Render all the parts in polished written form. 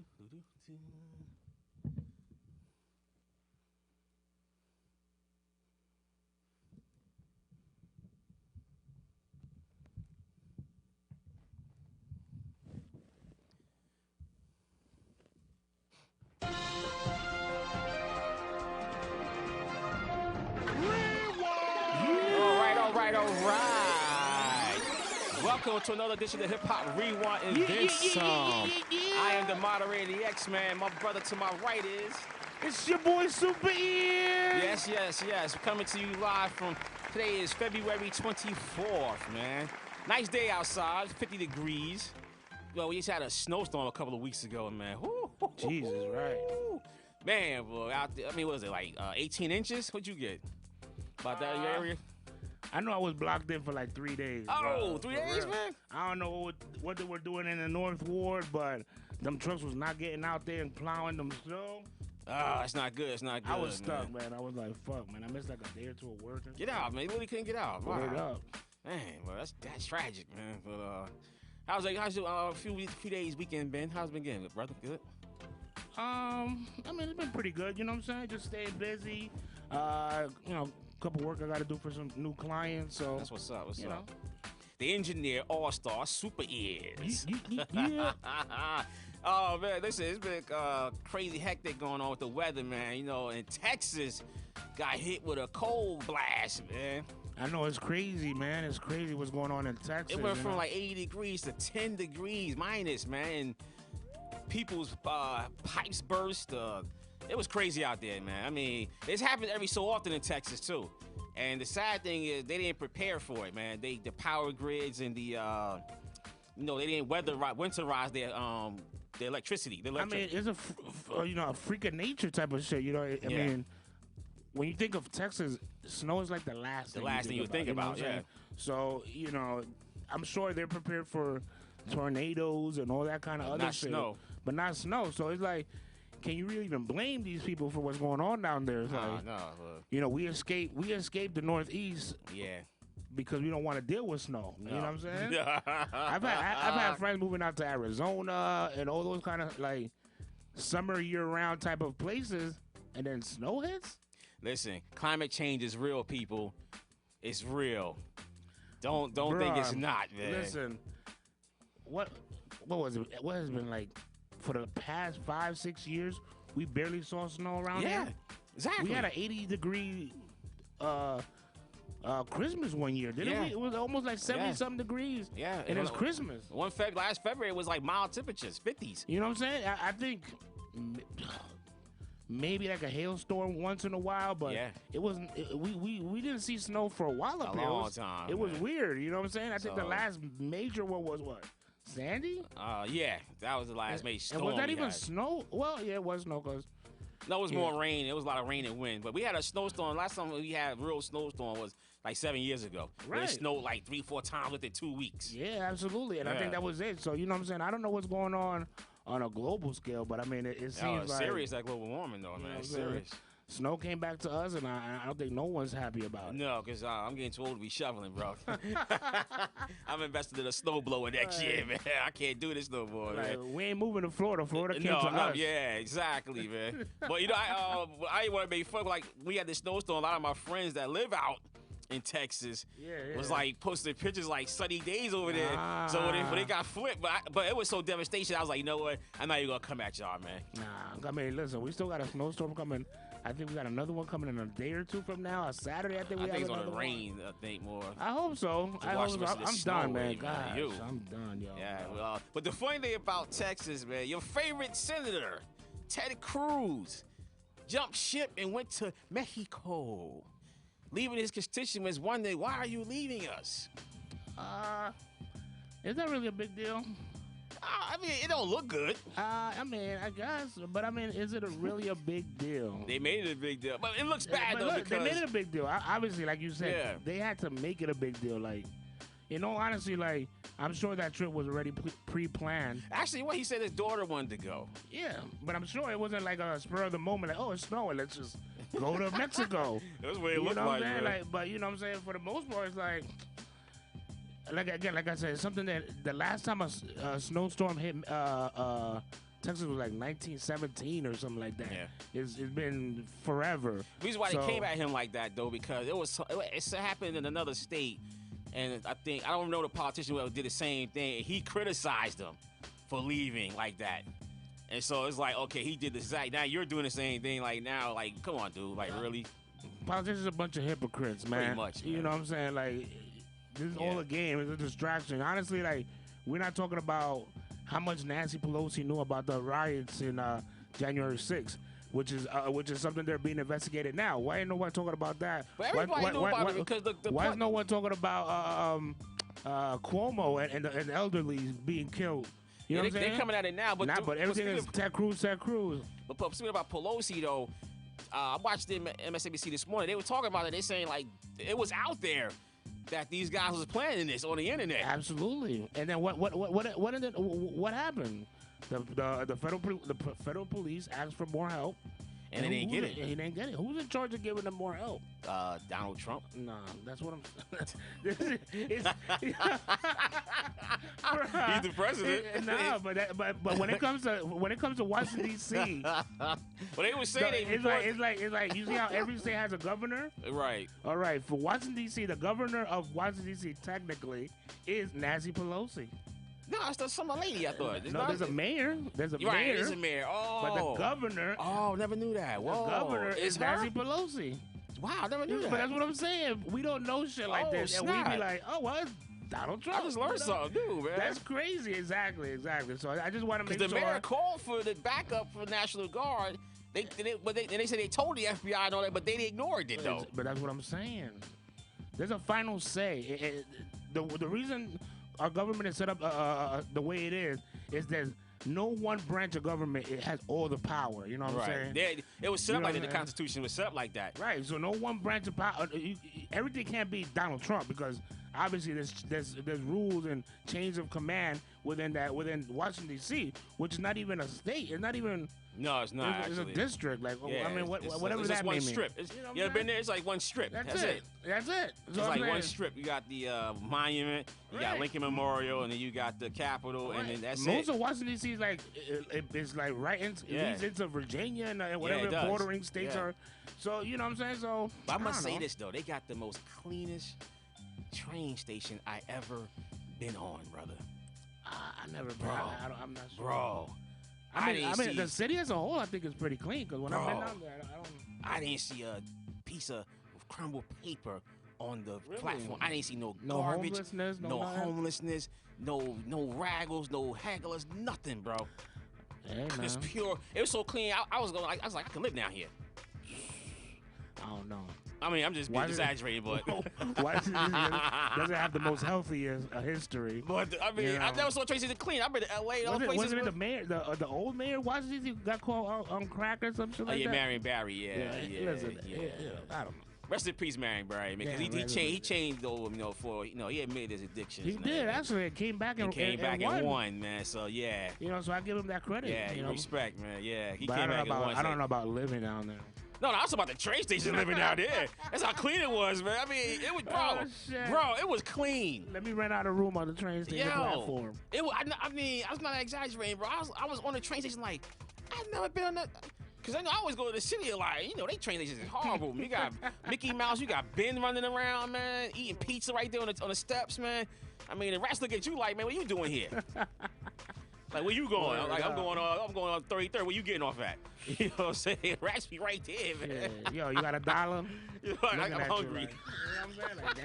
All right. Welcome to another edition of Hip Hop Rewind and Then Some. I am the moderator, the Xman. My brother to my right is... It's your boy Supaears. Yes. Coming to you live from... Today is February 24th, man. Nice day outside, 50 degrees. Well, we just had a snowstorm a couple of weeks ago, man. Jesus, right. Man, boy, out there, I mean, what was it, like 18 inches? What'd you get? About that area? I know I was blocked in for like 3 days. Oh, bro. 3 days, man? I don't know what they were doing in the North Ward, but them trucks was not getting out there and plowing them snow. Oh, it's not good. It's not good. I was stuck, man. I was like, fuck, man. I missed like a day or two of work. Get out, man. You really couldn't get out. Wow. Up. Man, well, that's tragic, man. But how's your few days weekend been? How's it been getting, brother? Good? I mean, it's been pretty good. You know what I'm saying? Just staying busy. Couple work I got to do for some new clients. So that's what's up. What's up? Know. The engineer all-star Supaears. Yeah. Oh man, listen, it's been crazy hectic going on with the weather, man. You know, in Texas, got hit with a cold blast, man. I know it's crazy, man. It's crazy what's going on in Texas. It went from like 80 degrees to 10 degrees minus, man. And people's pipes burst. It was crazy out there, man. I mean, it's happened every so often in Texas, too. And the sad thing is they didn't prepare for it, man. The power grids and they didn't winterize their electricity. I mean, it's a freak of nature type of shit, you know? I mean, when you think of Texas, snow is like the last thing you think about, yeah. So, you know, I'm sure they're prepared for tornadoes and all that kind of other shit. But not snow. So it's like, can you really even blame these people for what's going on down there? It's like, you know, we escaped the Northeast. Yeah. Because we don't want to deal with snow. No. You know what I'm saying? I've had friends moving out to Arizona and all those kind of like summer year-round type of places, and then snow hits. Listen, climate change is real, people. It's real. Don't think it's not, man. Listen, what was it? What has been like for the past 5-6 years? We barely saw snow around here. Yeah, exactly. We had an 80-degree Christmas one year, didn't we? It was almost like 70-something degrees. Yeah, and it's Christmas. Last February it was like mild temperatures, 50s. You know what I'm saying? I think maybe like a hailstorm once in a while, but it wasn't. We didn't see snow for a while up here. Long time. It was weird. You know what I'm saying? I think the last major one was what? Sandy? Yeah, that was the last major storm. And was that even snow? Well, yeah, it was snow because. No, it was more rain. It was a lot of rain and wind. But we had a snowstorm. Last time we had a real snowstorm was like 7 years ago. Right. It snowed like 3-4 times within 2 weeks. Yeah, absolutely. And I think that was it. So, you know what I'm saying? I don't know what's going on a global scale, but I mean, it seems like. Serious, that global warming, though, man. It's serious. Snow came back to us, and I don't think no one's happy about it. No, because I'm getting too old to be shoveling, bro. I'm invested in a snowblower next year, man. I can't do this no more, man. We ain't moving to Florida. Florida came to us. Yeah, exactly, man. But, you know, I didn't want to make fun. Like, we had this snowstorm. A lot of my friends that live out in Texas was like posting pictures like sunny days over there. So when they got flipped, but it was so devastation. I was like, you know what? I'm not even gonna come at y'all, man. Nah, I mean, listen, we still got a snowstorm coming. I think we got another one coming in a day or two from now. A Saturday, I think we have it's another gonna rain. I think more. I hope so. I'm done, man. Gosh, I'm done, yo. Yeah, well, but the funny thing about Texas, man, your favorite senator, Ted Cruz, jumped ship and went to Mexico, leaving his constituents wondering, why are you leaving us? Is that really a big deal? I mean, it don't look good. I mean, I guess, but I mean, is it really a big deal? They made it a big deal, but it looks bad though. Look, they made it a big deal. Obviously, like you said, they had to make it a big deal. Like, in all honesty, like, I'm sure that trip was already pre-planned. Actually, what he said his daughter wanted to go. Yeah, but I'm sure it wasn't like a spur of the moment, like, oh, it's snowing, let's just go to Mexico. That's what it looked like, man. Like, but you know what I'm saying? For the most part, it's like like I said, something that the last time a snowstorm hit Texas was like 1917 or something like that. Yeah. It's been forever. The reason why they came at him like that, though, because it happened in another state, and I don't know the politician who did the same thing. He criticized them for leaving like that. And so it's like, okay, he did the exact. Now you're doing the same thing. Like now, like, come on, dude. Like, really? Politicians are a bunch of hypocrites, man. Pretty much, man. You know what I'm saying? Like, this is all a game. It's a distraction. Honestly, like, we're not talking about how much Nancy Pelosi knew about the riots in January 6th, which is something they're being investigated now. Why ain't no one talking about that? But everybody knew about it because why is no one talking about Cuomo and the elderly being killed? You know what I'm saying? They're coming at it now, but everything is Ted Cruz. But speaking about Pelosi, though, I watched them at MSNBC this morning. They were talking about it. They saying like it was out there that these guys was planning this on the internet. Absolutely. And then what happened? The federal police asked for more help. And they didn't get it. He didn't get it. Who's in charge of giving them more help? Donald Trump. Nah, that's what I'm. He's the president. Nah, but when it comes to Washington D.C., well, they would say it's like you see how every state has a governor. Right. All right. For Washington D.C., the governor of Washington D.C. technically is Nancy Pelosi. No, it's some lady, I thought. There's a mayor. There's a mayor. Right, there's a mayor. Oh. But the governor. Oh, never knew that. Whoa. The governor is Nancy Pelosi. Wow, I never knew that. But that's what I'm saying. We don't know shit like this. Snap. And we be like, oh, well, it's Donald Trump. I just learned something new, man. That's crazy. Exactly. So I just want to make sure. Because the mayor called for the backup for National Guard. They said they told the FBI and all that, but they ignored it, though. But that's what I'm saying. There's a final say. The reason our government is set up the way it is that no one branch of government has all the power. You know what I'm saying? It was set up like that. The Constitution was set up like that. Right. So no one branch of power. Everything can't be Donald Trump because obviously there's rules and chains of command within Washington D.C., which is not even a state. It's not even. No, it's not. It's a district. Like I mean, whatever it's that one means. Strip. You ever been there? It's like one strip. That's it. That's it. It's like one strip. You got the monument, you got Lincoln Memorial, and then you got the Capitol, and then that's Most of Washington D.C. is like it's like right into Virginia and whatever bordering states are. So you know what I'm saying. So but I must say this though, they got the most cleanest train station I ever been on, brother. I never, bro. I'm not sure, bro. I mean, the city as a whole, I think is pretty clean. Because when I've been down there, I didn't see a piece of crumbled paper on the platform. I didn't see no garbage, homelessness, no raggles, no hagglers, nothing, bro. Hey, it's pure. It was so clean. I was like, I can live down here. I don't know. I mean, I'm just being exaggerating, but doesn't have the most healthiest history. But I mean, I never saw Tracy clean. I've been to L.A. and other places. Wasn't it the mayor, the old mayor of Washington D.C. got caught on crack or something like that? Marion Barry, yeah. I don't know. Rest in peace, Marion Barry, because he changed though, for he admitted his addictions. He did actually. It came back and won, man. So yeah, so I give him that credit. Yeah, respect, man. Yeah, he came back and won. I don't know about living down there. No, I was about the train station living down there. That's how clean it was, man. I mean, it was, bro, it was clean. Let me rent out a room on the train station platform. I mean, I was not exaggerating, bro. I was on the train station like, I've never been on that. Because I always go to the city like, they train stations is horrible. You got Mickey Mouse, you got Ben running around, man, eating pizza right there on the steps, man. I mean, the rats look at you like, man, what you doing here? Like, where you going? I'm going on 33rd. Where you getting off at? You know what I'm saying? Rats be right there, man. Yeah. Yo, you got $1? I'm hungry. You know what I'm saying? Like,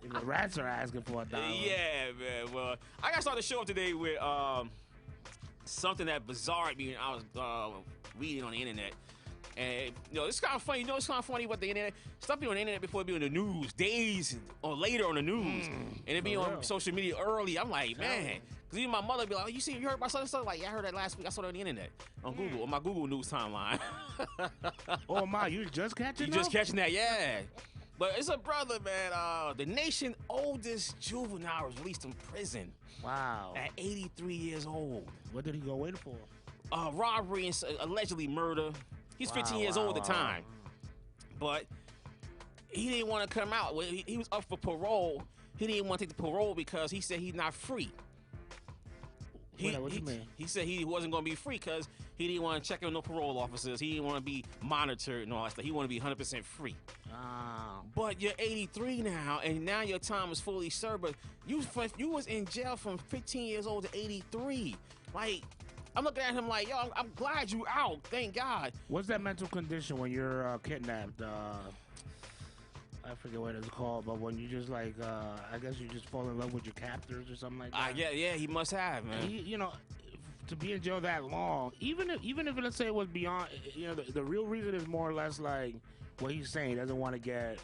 damn. The rats are asking for $1. Yeah, man. Well, I got to start the show today with something that bizarre me. I was reading on the internet. And, it's kind of funny. It's kind of funny what the internet, stuff be on the internet before it be on the news, days or later on the news. And it be on social media early. I'm like, man. Because even my mother be like, you heard about something? Like, yeah, I heard that last week. I saw it on the internet, on Google, on my Google News timeline. Oh, my, you just catching that? You just catching that, yeah. But it's a brother, man. The nation's oldest juvenile was released from prison. Wow. At 83 years old. What did he go in for? Robbery and allegedly murder. He's 15 years old at the time. But he didn't want to come out. He was up for parole. He didn't want to take the parole because he said he's not free. What you mean? He said he wasn't going to be free because he didn't want to check in no parole officers. He didn't want to be monitored and all that stuff. He wanted to be 100% free. But you're 83 now, and now your time is fully served. But you was in jail from 15 years old to 83. Like, I'm looking at him like, yo, I'm glad you out. Thank God. What's that mental condition when you're kidnapped? I forget what it's called, but when you just like, I guess you just fall in love with your captors or something like that. Yeah, he must have, man. You know, to be in jail that long, even if let's say it was beyond, you know, the real reason is more or less like what he's saying. He doesn't want to get,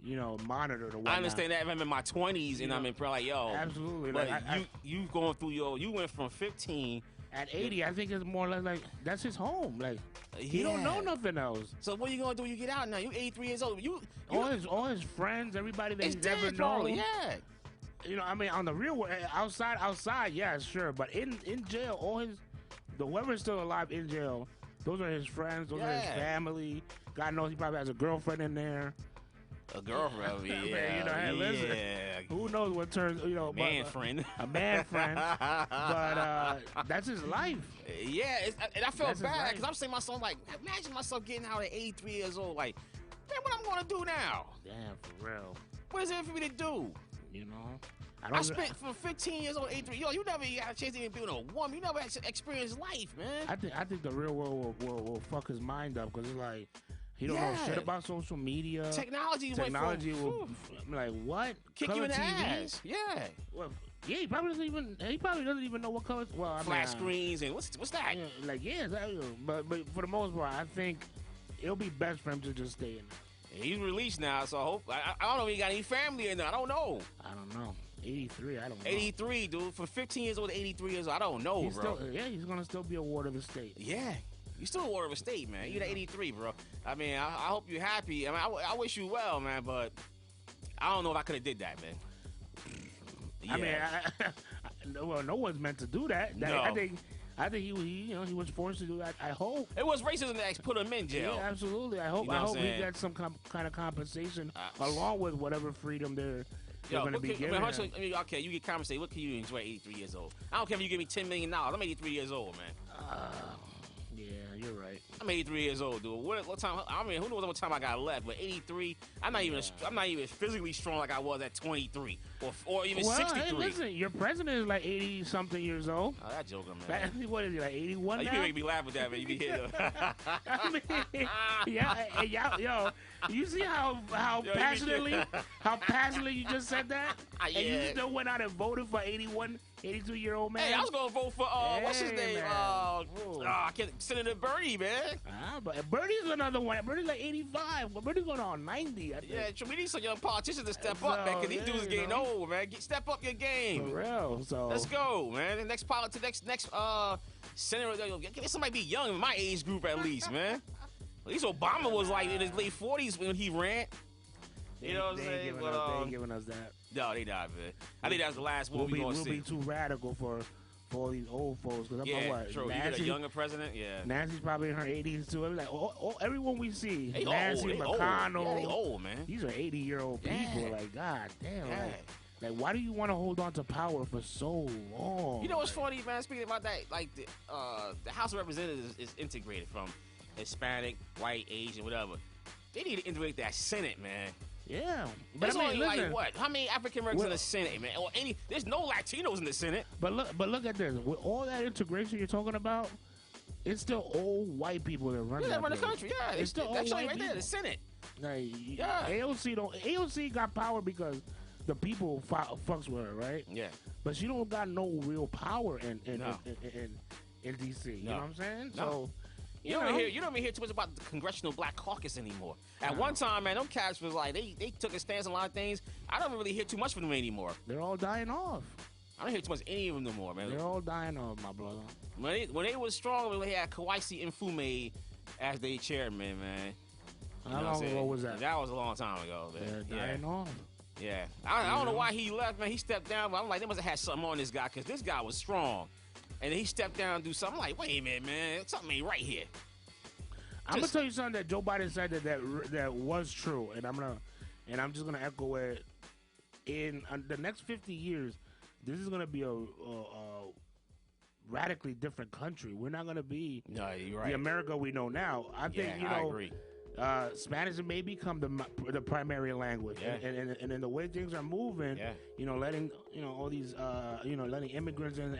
you know, monitored or whatnot. I understand that if I'm in my 20s and I'm in probably like, yo. Absolutely. But like, you going through you went from 15. At 80, I think it's more or less like that's his home. Like he don't know nothing else. So what are you gonna do when you get out now? You 83 years old. All his friends, everybody that he's ever known. Probably, yeah. You know, I mean, on the real world, outside, yeah, sure. But in jail, whoever's still alive in jail, those are his friends, those are his family. God knows he probably has a girlfriend in there. A girlfriend, yeah. You know, hey, listen, who knows what turns, you know. Friend. A man friend. But that's his life. Yeah, and I felt bad because I'm saying to myself, like, imagine myself getting out at 83 years old. Like, man, what I'm going to do now? Damn, for real. What is there for me to do? You know? I spent from 15 years old, 83. Yo, you never had a chance to even be with a woman. You never had to experience life, man. I think the real world will fuck his mind up because it's like, he don't know shit about social media. Technology will like what? Kick color you in the TV? ass. Yeah. Well, yeah, he probably doesn't even know what color. Well, flat screens and what's that? But for the most part, I think it'll be best for him to just stay in there. He's released now, so I don't know if he got any family in there. I don't know. 83, I don't know. 83, dude. From 15 years old to 83 years old, I don't know, bro. He's gonna still be a ward of the state. Yeah. You still a ward of a state, man. You're 83, bro. I mean, I hope you're happy. I mean, I wish you well, man, but I don't know if I could have did that, man. Yeah. I mean, well, no one's meant to do that. No. I think he was forced to do that. I hope it was racism that put him in jail. Yeah, absolutely. I hope he got some kind of compensation along with whatever freedom they're going to be given. Okay, you get compensated. What can you enjoy at 83 years old? I don't care if you give me $10 million. I'm 83 years old, man. Yeah, you're right. I'm 83 years old, dude. What time? I mean, who knows what time I got left? But 83, I'm not even physically strong like I was at 23 or even 63. Hey, listen, your president is like 80 something years old. Oh, that joker, man. What is he, like 81 now? You can make me laugh with that, man. You be here. I mean, yo, you see how passionately you just said that? Yeah. And you still went out and voted for 82-year-old man. Hey, I was gonna vote for what's his name? Senator Bernie, man. But Bernie's another one. Bernie's like 85. But Bernie's going on 90. I think. Yeah, we need some young politicians to step up, man, because these dudes getting old, man. Step up your game. For real. So let's go, man. The next senator, get somebody be young in my age group at least, man. At least Obama was like in his late 40s when he ran. You know what I'm saying? They ain't giving us that. No, they not, man. I think that's the last one we're going to see. We'll be too radical for all these old folks. True. You get a younger president, yeah. Nancy's probably in her 80s, too. Like, everyone we see, they Nancy, McConnell. Yeah, they old, man. These are 80-year-old people. Like, God damn. Yeah. Like, why do you want to hold on to power for so long? You know what's funny, man? Speaking about that, like, the House of Representatives is integrated from Hispanic, white, Asian, whatever. They need to integrate that Senate, man. Yeah, but I mean, like what? How many African Americans in the Senate, man? Or there's no Latinos in the Senate. But look at this. With all that integration you're talking about, it's still old white people that run. Yeah, that run the country. Yeah, it's still that's old white right people. there, the Senate. Like, yeah, AOC got power because the people fucks with her, right? Yeah. But she don't got no real power in DC. You know what I'm saying? No. So. You don't even hear too much about the Congressional Black Caucus anymore. At one time, man, them cats was like, they took a stance on a lot of things. I don't really hear too much from them anymore. They're all dying off. I don't hear too much any of them anymore, man. They're all dying off, my brother. When they was strong, they had Kawasi Mfume as their chairman, man. How long ago was that? That was a long time ago, man. They're dying off. Yeah. I don't know why he left, man. He stepped down, but I'm like, they must have had something on this guy, because this guy was strong. And then he stepped down and do something. I'm like, wait a minute, man. Something ain't right here. I'm gonna tell you something that Joe Biden said that was true, and I'm just gonna echo it. In the next 50 years, this is gonna be a radically different country. We're not going to be you're right. the America we know now. I think, I agree. Spanish may become the primary language, and in the way things are moving, letting all these letting immigrants in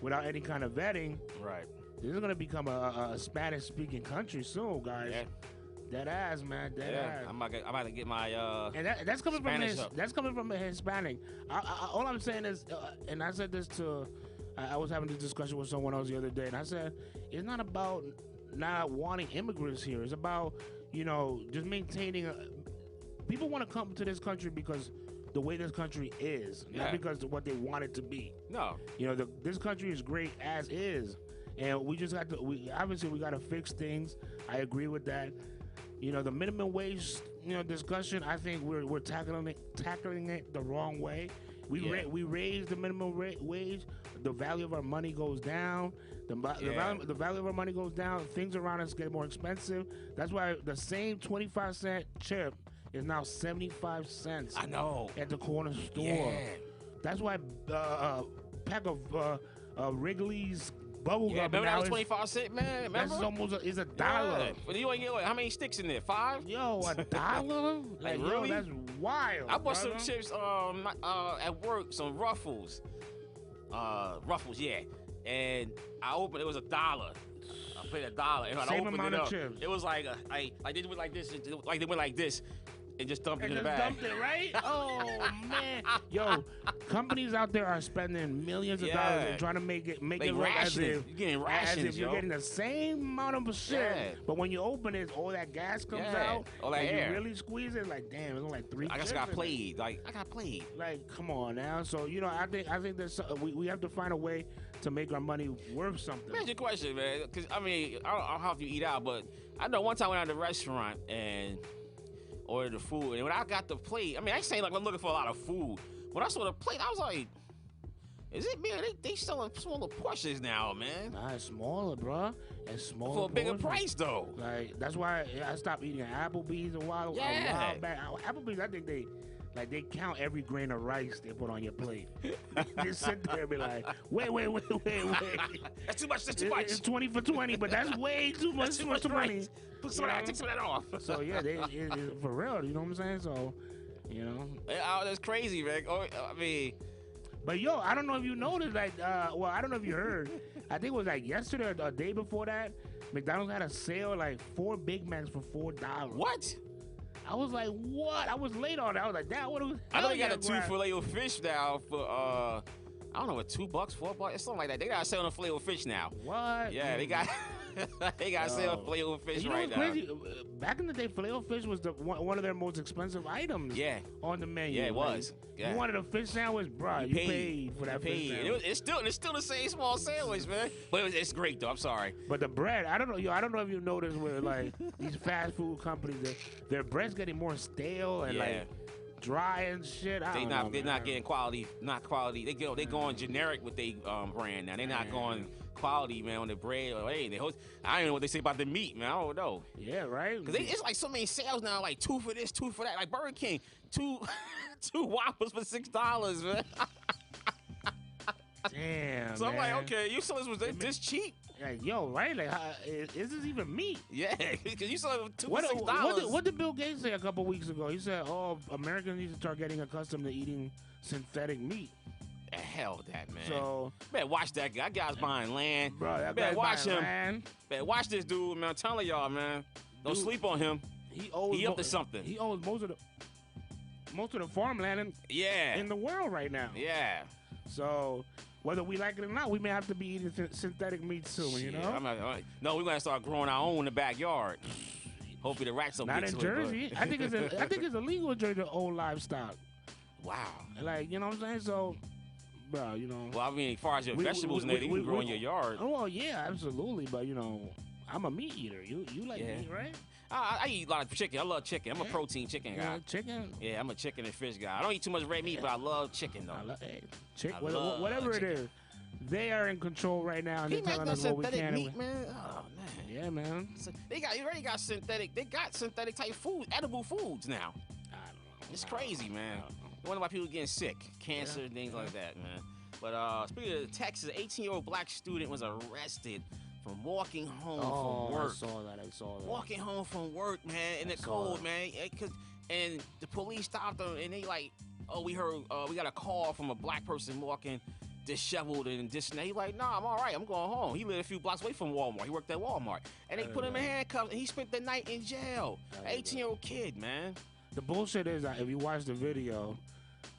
without any kind of vetting, right? This is gonna become a Spanish speaking country soon, guys. Yeah. Dead ass, man. Dead ass. I'm about to get my and that's coming Spanish that's coming from a Hispanic. All I'm saying is, and I said this to, I was having this discussion with someone else the other day, and I said it's not about not wanting immigrants here. It's about, just maintaining. People want to come to this country because the way this country is, not because of what they want it to be. No. This country is great as is, and we just got to. We got to fix things. I agree with that. The minimum wage, discussion. I think we're tackling it the wrong way. We raise the minimum wage. The value of our money goes down. The value of our money goes down. Things around us get more expensive. That's why the same 25-cent chip is now 75 cents. I know. At the corner store. Yeah. That's why a pack of Wrigley's bubble gum. Remember that was 25 cents, man? Remember? That's almost is $1. Yeah. But you ain't get how many sticks in there? 5? Yo, $1? Like really? That's wild. I bought some chips at work, some Ruffles. Ruffles, yeah. And I opened it was $1. I paid $1, and when I opened it up, chips. It was like they did like this, like they went like this, and just dumped it in the bag. Dumped it, right? Oh man, yo, companies out there are spending millions of dollars and trying to make it look as if you're getting rations, you're getting the same amount of shit. But when you open it, all that gas comes out. All that air. You really squeeze it, like damn, it's only like 3. I just got played. I got played. Like, come on now. So I think there's we have to find a way to make our money worth something. That's your question, man. Because I don't know how you eat out, but I know one time I went out to the restaurant and ordered the food, and when I got the plate, I ain't saying like I'm looking for a lot of food. When I saw the plate, I was like, is it, man? They selling smaller portions now, man. Nah, it's smaller, bro. It's smaller for a bigger price, though. Like that's why I stopped eating Applebee's a while back. Applebee's, I think they count every grain of rice they put on your plate. They sit there and be like, wait. That's too much. That's too much. It's 20 for 20, but that's way too much for money. Take some of that off. So yeah, for real. You know what I'm saying? So, that's crazy, man. But yo, I don't know if you noticed, I don't know if you heard. I think it was like yesterday or a day before that, McDonald's had a sale like 4 Big Macs for $4. What? I was like, what? I was late on it. I was like, what? I know they got a 2 Filet-O-Fish now for I don't know, $2, $4. It's something like that. They got a sale on Filet-O-Fish now. What? Yeah, they got a sale on Filet-O-Fish right now. Crazy? Back in the day, Filet-O-Fish was one of their most expensive items. On the menu. Yeah, it was. You wanted a fish sandwich, bro. You paid for that fish sandwich. It's still the same small sandwich, man. But it's great though. I'm sorry. But the bread, I don't know. I don't know if you noticed where like these fast food companies, their bread's getting more stale and like dry and shit. They're not getting quality. Not quality. They going generic with their brand now. They're not going quality, man, on the bread or anything. I don't know what they say about the meat, man. I don't know. Yeah, right. Because it's like so many sales now, like 2 for this, 2 for that. Like Burger King, two Whoppers for $6, man. Damn. So I'm like, okay, you saw this was this cheap? Like, yo, right? Like, is this even meat? Yeah, because you saw it 2 for $6. What did Bill Gates say a couple weeks ago? He said, Americans need to start getting accustomed to eating synthetic meat. Hell with that, man. So, better watch that guy. That guy's buying land. Bro, that better guy's watch buying him. Land. Better watch this dude, man. I'm telling y'all, man. Don't sleep on him. He up to something. He owns most of the farmland in the world right now. Yeah. So whether we like it or not, we may have to be eating synthetic meat soon. You know? No, we're gonna start growing our own in the backyard. Hopefully the rats don't not get in to Jersey. It, I think it's illegal in Jersey to own livestock. Wow. Like, you know what I'm saying? So, bro, you know. Well, as far as your vegetables and everything, you can grow in your yard. Oh yeah, absolutely. But I'm a meat eater. You like meat, right? I eat a lot of chicken. I love chicken. I'm a protein chicken guy. Chicken? Yeah, I'm a chicken and fish guy. I don't eat too much red meat, but I love chicken, though. Whatever it is, they are in control right now, and they're telling us what we can. Meat, man. Oh, man. Yeah, man. So they already got synthetic. They got synthetic type food, edible foods now. I don't know. It's crazy, man. I wonder why people are getting sick, cancer, things like that, man. But speaking of Texas, an 18-year-old black student was arrested from walking home from work. I saw that. Walking home from work, man, in the cold, man. And the police stopped him, and they like, oh, we heard, we got a call from a black person walking disheveled and this and that. He like, nah, I'm all right. I'm going home. He lived a few blocks away from Walmart. He worked at Walmart. And they put him in handcuffs, and he spent the night in jail. 18-year-old kid, man. The bullshit is that if you watch the video,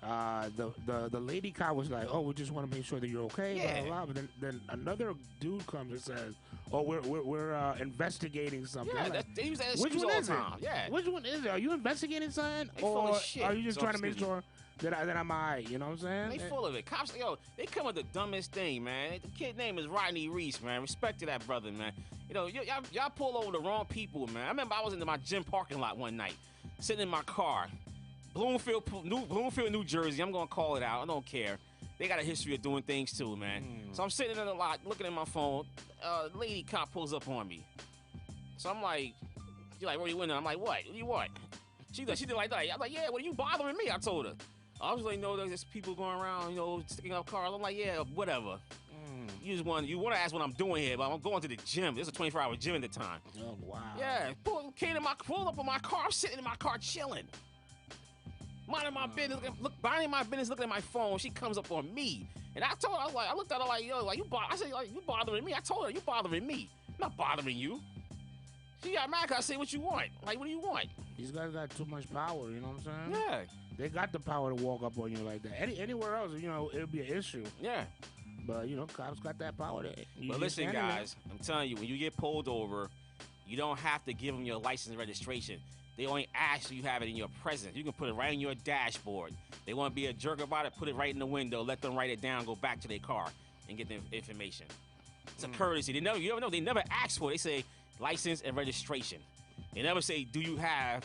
the lady cop was like, "Oh, we just want to make sure that you're okay." Yeah. Blah, blah, blah. But then another dude comes and says, "Oh, we're investigating something." Yeah, like, they use that excuse all the time. Yeah. Which one is it? Are you investigating something, They full or of shit. are you just trying to make sure that I'm alright? You know what I'm saying? They full of it. Cops, yo, they come with the dumbest thing, man. The kid name is Rodney Reese, man. Respect to that brother, man. You know, y'all pull over the wrong people, man. I remember I was in my gym parking lot one night, sitting in my car. Bloomfield, New Jersey. I'm gonna call it out. I don't care. They got a history of doing things too, man. So I'm sitting in the lot, looking at my phone. Lady cop pulls up on me. So I'm like, she's like, "Where you in?" I'm like, "What? What do you want?" She did like that. I'm like, "Yeah, what are you bothering me?" I told her. I was like, "No, there's people going around, you know, sticking up cars." I'm like, "Yeah, whatever." You want to ask what I'm doing here, but I'm going to the gym. There's a 24-hour gym at the time. Oh wow. Yeah, pull up on my car. I'm sitting in my car chilling. Minding my business, looking at my phone. She comes up on me, and I told her, I looked at her like, yo, like I said, like, you bothering me? I told her, you bothering me? I'm not bothering you. She got mad 'cause I said, what you want? Like, what do you want? These guys got too much power. You know what I'm saying? Yeah. They got the power to walk up on you like that. Anywhere else, you know, it'll be an issue. Yeah. But you know, cops got that power. But listen, guys, I'm telling you, when you get pulled over, you don't have to give them your license and registration. They only ask you have it in your presence. You can put it right on your dashboard. They want to be a jerk about it, put it right in the window, let them write it down, go back to their car, and get the information. It's a courtesy. You ever know, they never ask for it. They say license and registration. They never say, do you have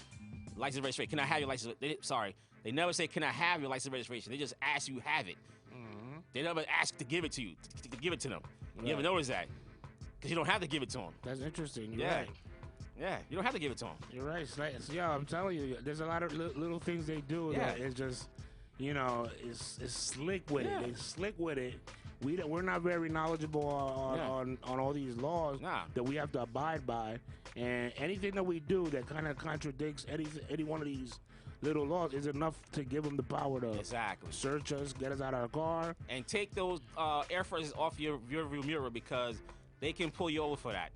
license and registration? Can I have your license? They never say, can I have your license and registration? They just ask you have it. They never ask to give it to you, to give it to them. Right. You ever notice that? Because you don't have to give it to them. That's interesting. You're right. Yeah, you don't have to give it to them. You're right. Yeah, I'm telling you, there's a lot of little things they do that is just, you know, it's slick with it. They slick with it. We're not very knowledgeable on all these laws that we have to abide by, and anything that we do that kind of contradicts any one of these little laws is enough to give them the power to search us, get us out of our car, and take those air fresheners off your rearview mirror because they can pull you over for that.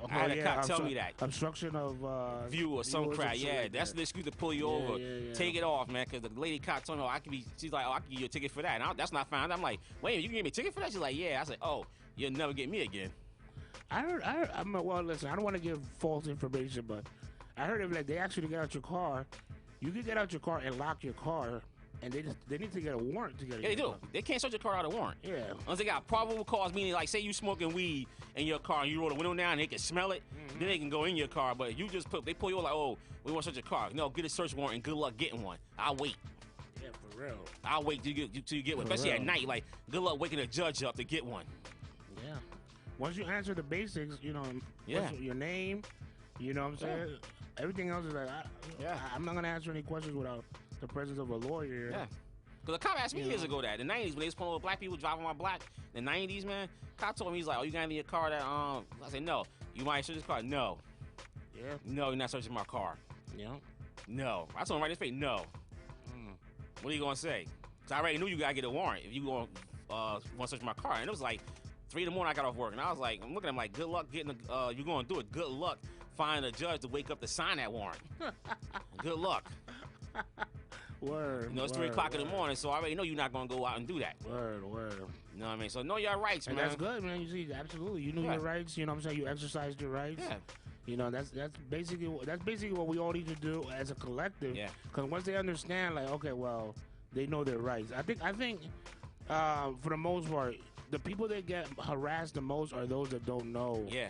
I had a cop tell me that. Obstruction of view or some crap. Yeah, that's the excuse to pull you over. Take it off, man, because the lady cop told me, she's like, I can give you a ticket for that. And that's not fine. I'm like, wait, you can give me a ticket for that? She's like, yeah. I said, oh, you'll never get me again. Well, listen, I don't want to give false information, but I heard if they ask you to get out your car, you can get out your car and lock your car. And they need to get a warrant to get it. Yeah, they do. They can't search your car without a warrant. Yeah. Unless they got probable cause, meaning like say you smoking weed in your car and you roll the window down and they can smell it, then they can go in your car. But you just they pull you over like, oh, we want to search your car. No, get a search warrant and good luck getting one. I'll wait. Yeah, for real. I'll wait till you get one. Especially at night. Like, good luck waking a judge up to get one. Yeah. Once you answer the basics, you know, your name, you know what I'm saying? Everything else is like, I'm not going to answer any questions without the presence of a lawyer. Yeah. Because the cop asked me years ago that. In the 90s, when they was pulling over black people driving my block, in the 90s, man, cop told me, he's like, oh, you got anything in your car that, I said, no. You might search this car? No. Yeah. No, you're not searching my car. Yeah. No. I told him right in his face, no. What are you going to say? Because I already knew you got to get a warrant if you want to search my car. And it was like 3 in the morning I got off work. And I was like, I'm looking at him like, good luck getting, you're going to do it. Good luck finding a judge to wake up to sign that warrant. Good luck. Word. You know, it's 3 o'clock in the morning, so I already know you're not going to go out and do that. Word. You know what I mean? So know your rights, man. And that's good, man. You see, absolutely. You knew your rights. You know what I'm saying? You exercised your rights. Yeah. You know, that's basically what we all need to do as a collective. Yeah. Because once they understand, like, okay, well, they know their rights. I think, for the most part, the people that get harassed the most are those that don't know. Yeah.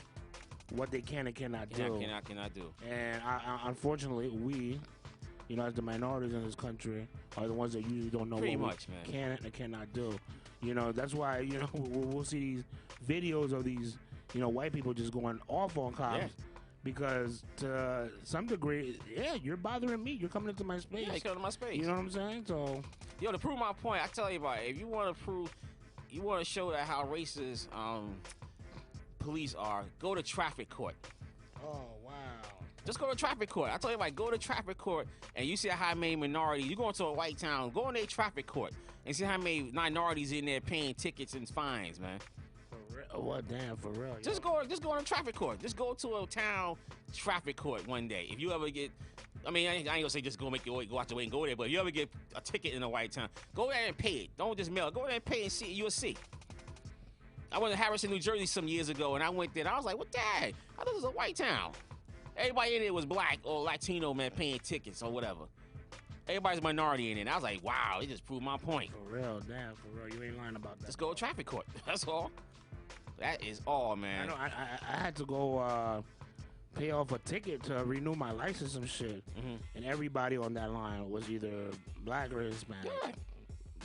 What they can and cannot do. Cannot do. And unfortunately, we, you know, as the minorities in this country, are the ones that usually don't know what we can and cannot do. You know, that's why, you know, we'll see these videos of these, you know, white people just going off on cops. Yeah. Because to some degree, you're bothering me. You're coming into my space. Yeah, you're coming to my space. You know what I'm saying? So, yo, to prove my point, I tell you about it. If you want to prove you want to show that how racist police are, go to traffic court. Oh, wow. Just go to traffic court. I tell you, like, go to traffic court and you see how many minorities. You go into a white town, go in their traffic court and see how many minorities in there paying tickets and fines, man. For real? What, damn, for real? Just go to traffic court. Just go to a town traffic court one day. If you ever get, I mean, I ain't gonna say just go out your way and go there, but if you ever get a ticket in a white town, go there and pay it. Don't just mail it. Go there and pay and see. You'll see. I went to Harrison, New Jersey some years ago, and I went there, and I was like, what the heck? I thought this was a white town. Everybody in there was black or Latino, man, paying tickets or whatever. Everybody's a minority in it. And I was like, wow, it just proved my point. For real, damn, for real. You ain't lying about that. Just go to traffic court. That's all. That is all, man. I know. I had to go pay off a ticket to renew my license and shit. Mm-hmm. And everybody on that line was either black or Hispanic. Yeah.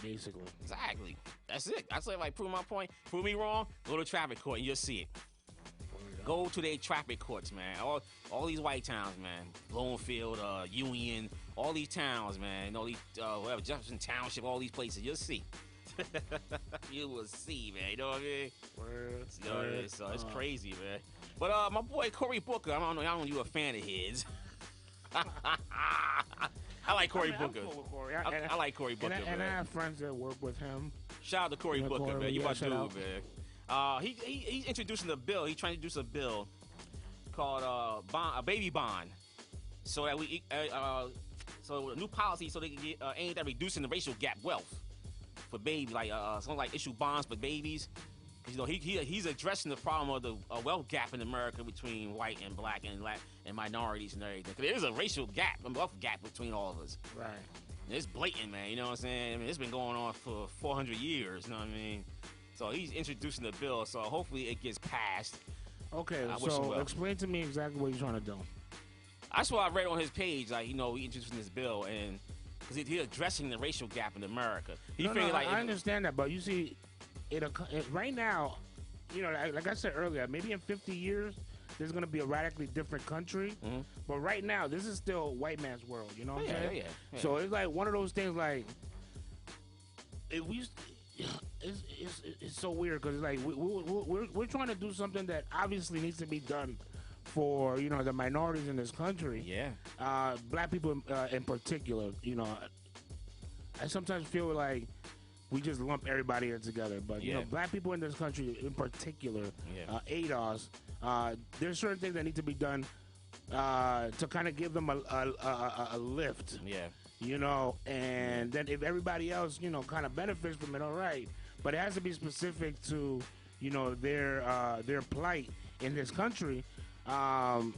Basically. Exactly. That's it. I say, like, prove my point. Prove me wrong, go to traffic court and you'll see it. Go to their traffic courts, man. All these white towns, man. Bloomfield, Union, all these towns, man. All these, whatever, Jefferson Township, all these places. You'll see. You will see, man. You know what I mean? Word. So it's crazy, man. But my boy Cory Booker, I don't know you a fan of his. I like Cory Booker. I like Cory Booker, and I have friends that work with him. Shout out to Cory Booker, man. You my dude, man. He's introducing a bill. He's trying to introduce a bill called a baby bond, so that we so a new policy so they can get aimed at reducing the racial gap wealth for babies, like something like issue bonds for babies. You know, he's addressing the problem of the wealth gap in America between white and black and minorities and everything. Because there is a racial gap, a wealth gap between all of us. Right. And it's blatant, man. You know what I'm saying? I mean, it's been going on for 400 years. You know what I mean? So he's introducing the bill. So hopefully it gets passed. Okay. So explain to me exactly what he's trying to do. That's what I read on his page. Like, you know, he introducing this bill and because he's addressing the racial gap in America. I understand that, but you see. Right now, you know, like I said earlier, maybe in 50 years, there's going to be a radically different country. Mm-hmm. But right now, this is still white man's world. You know what I'm saying? Yeah. So it's like one of those things. Like, it's so weird because like we're trying to do something that obviously needs to be done for the minorities in this country. Yeah. Black people in particular. You know, I sometimes feel like. We just lump everybody in together, but you know, black people in this country, in particular, ADOS. There's certain things that need to be done to kind of give them a lift. Yeah, you know, and then if everybody else, kind of benefits from it, all right. But it has to be specific to, their plight in this country. And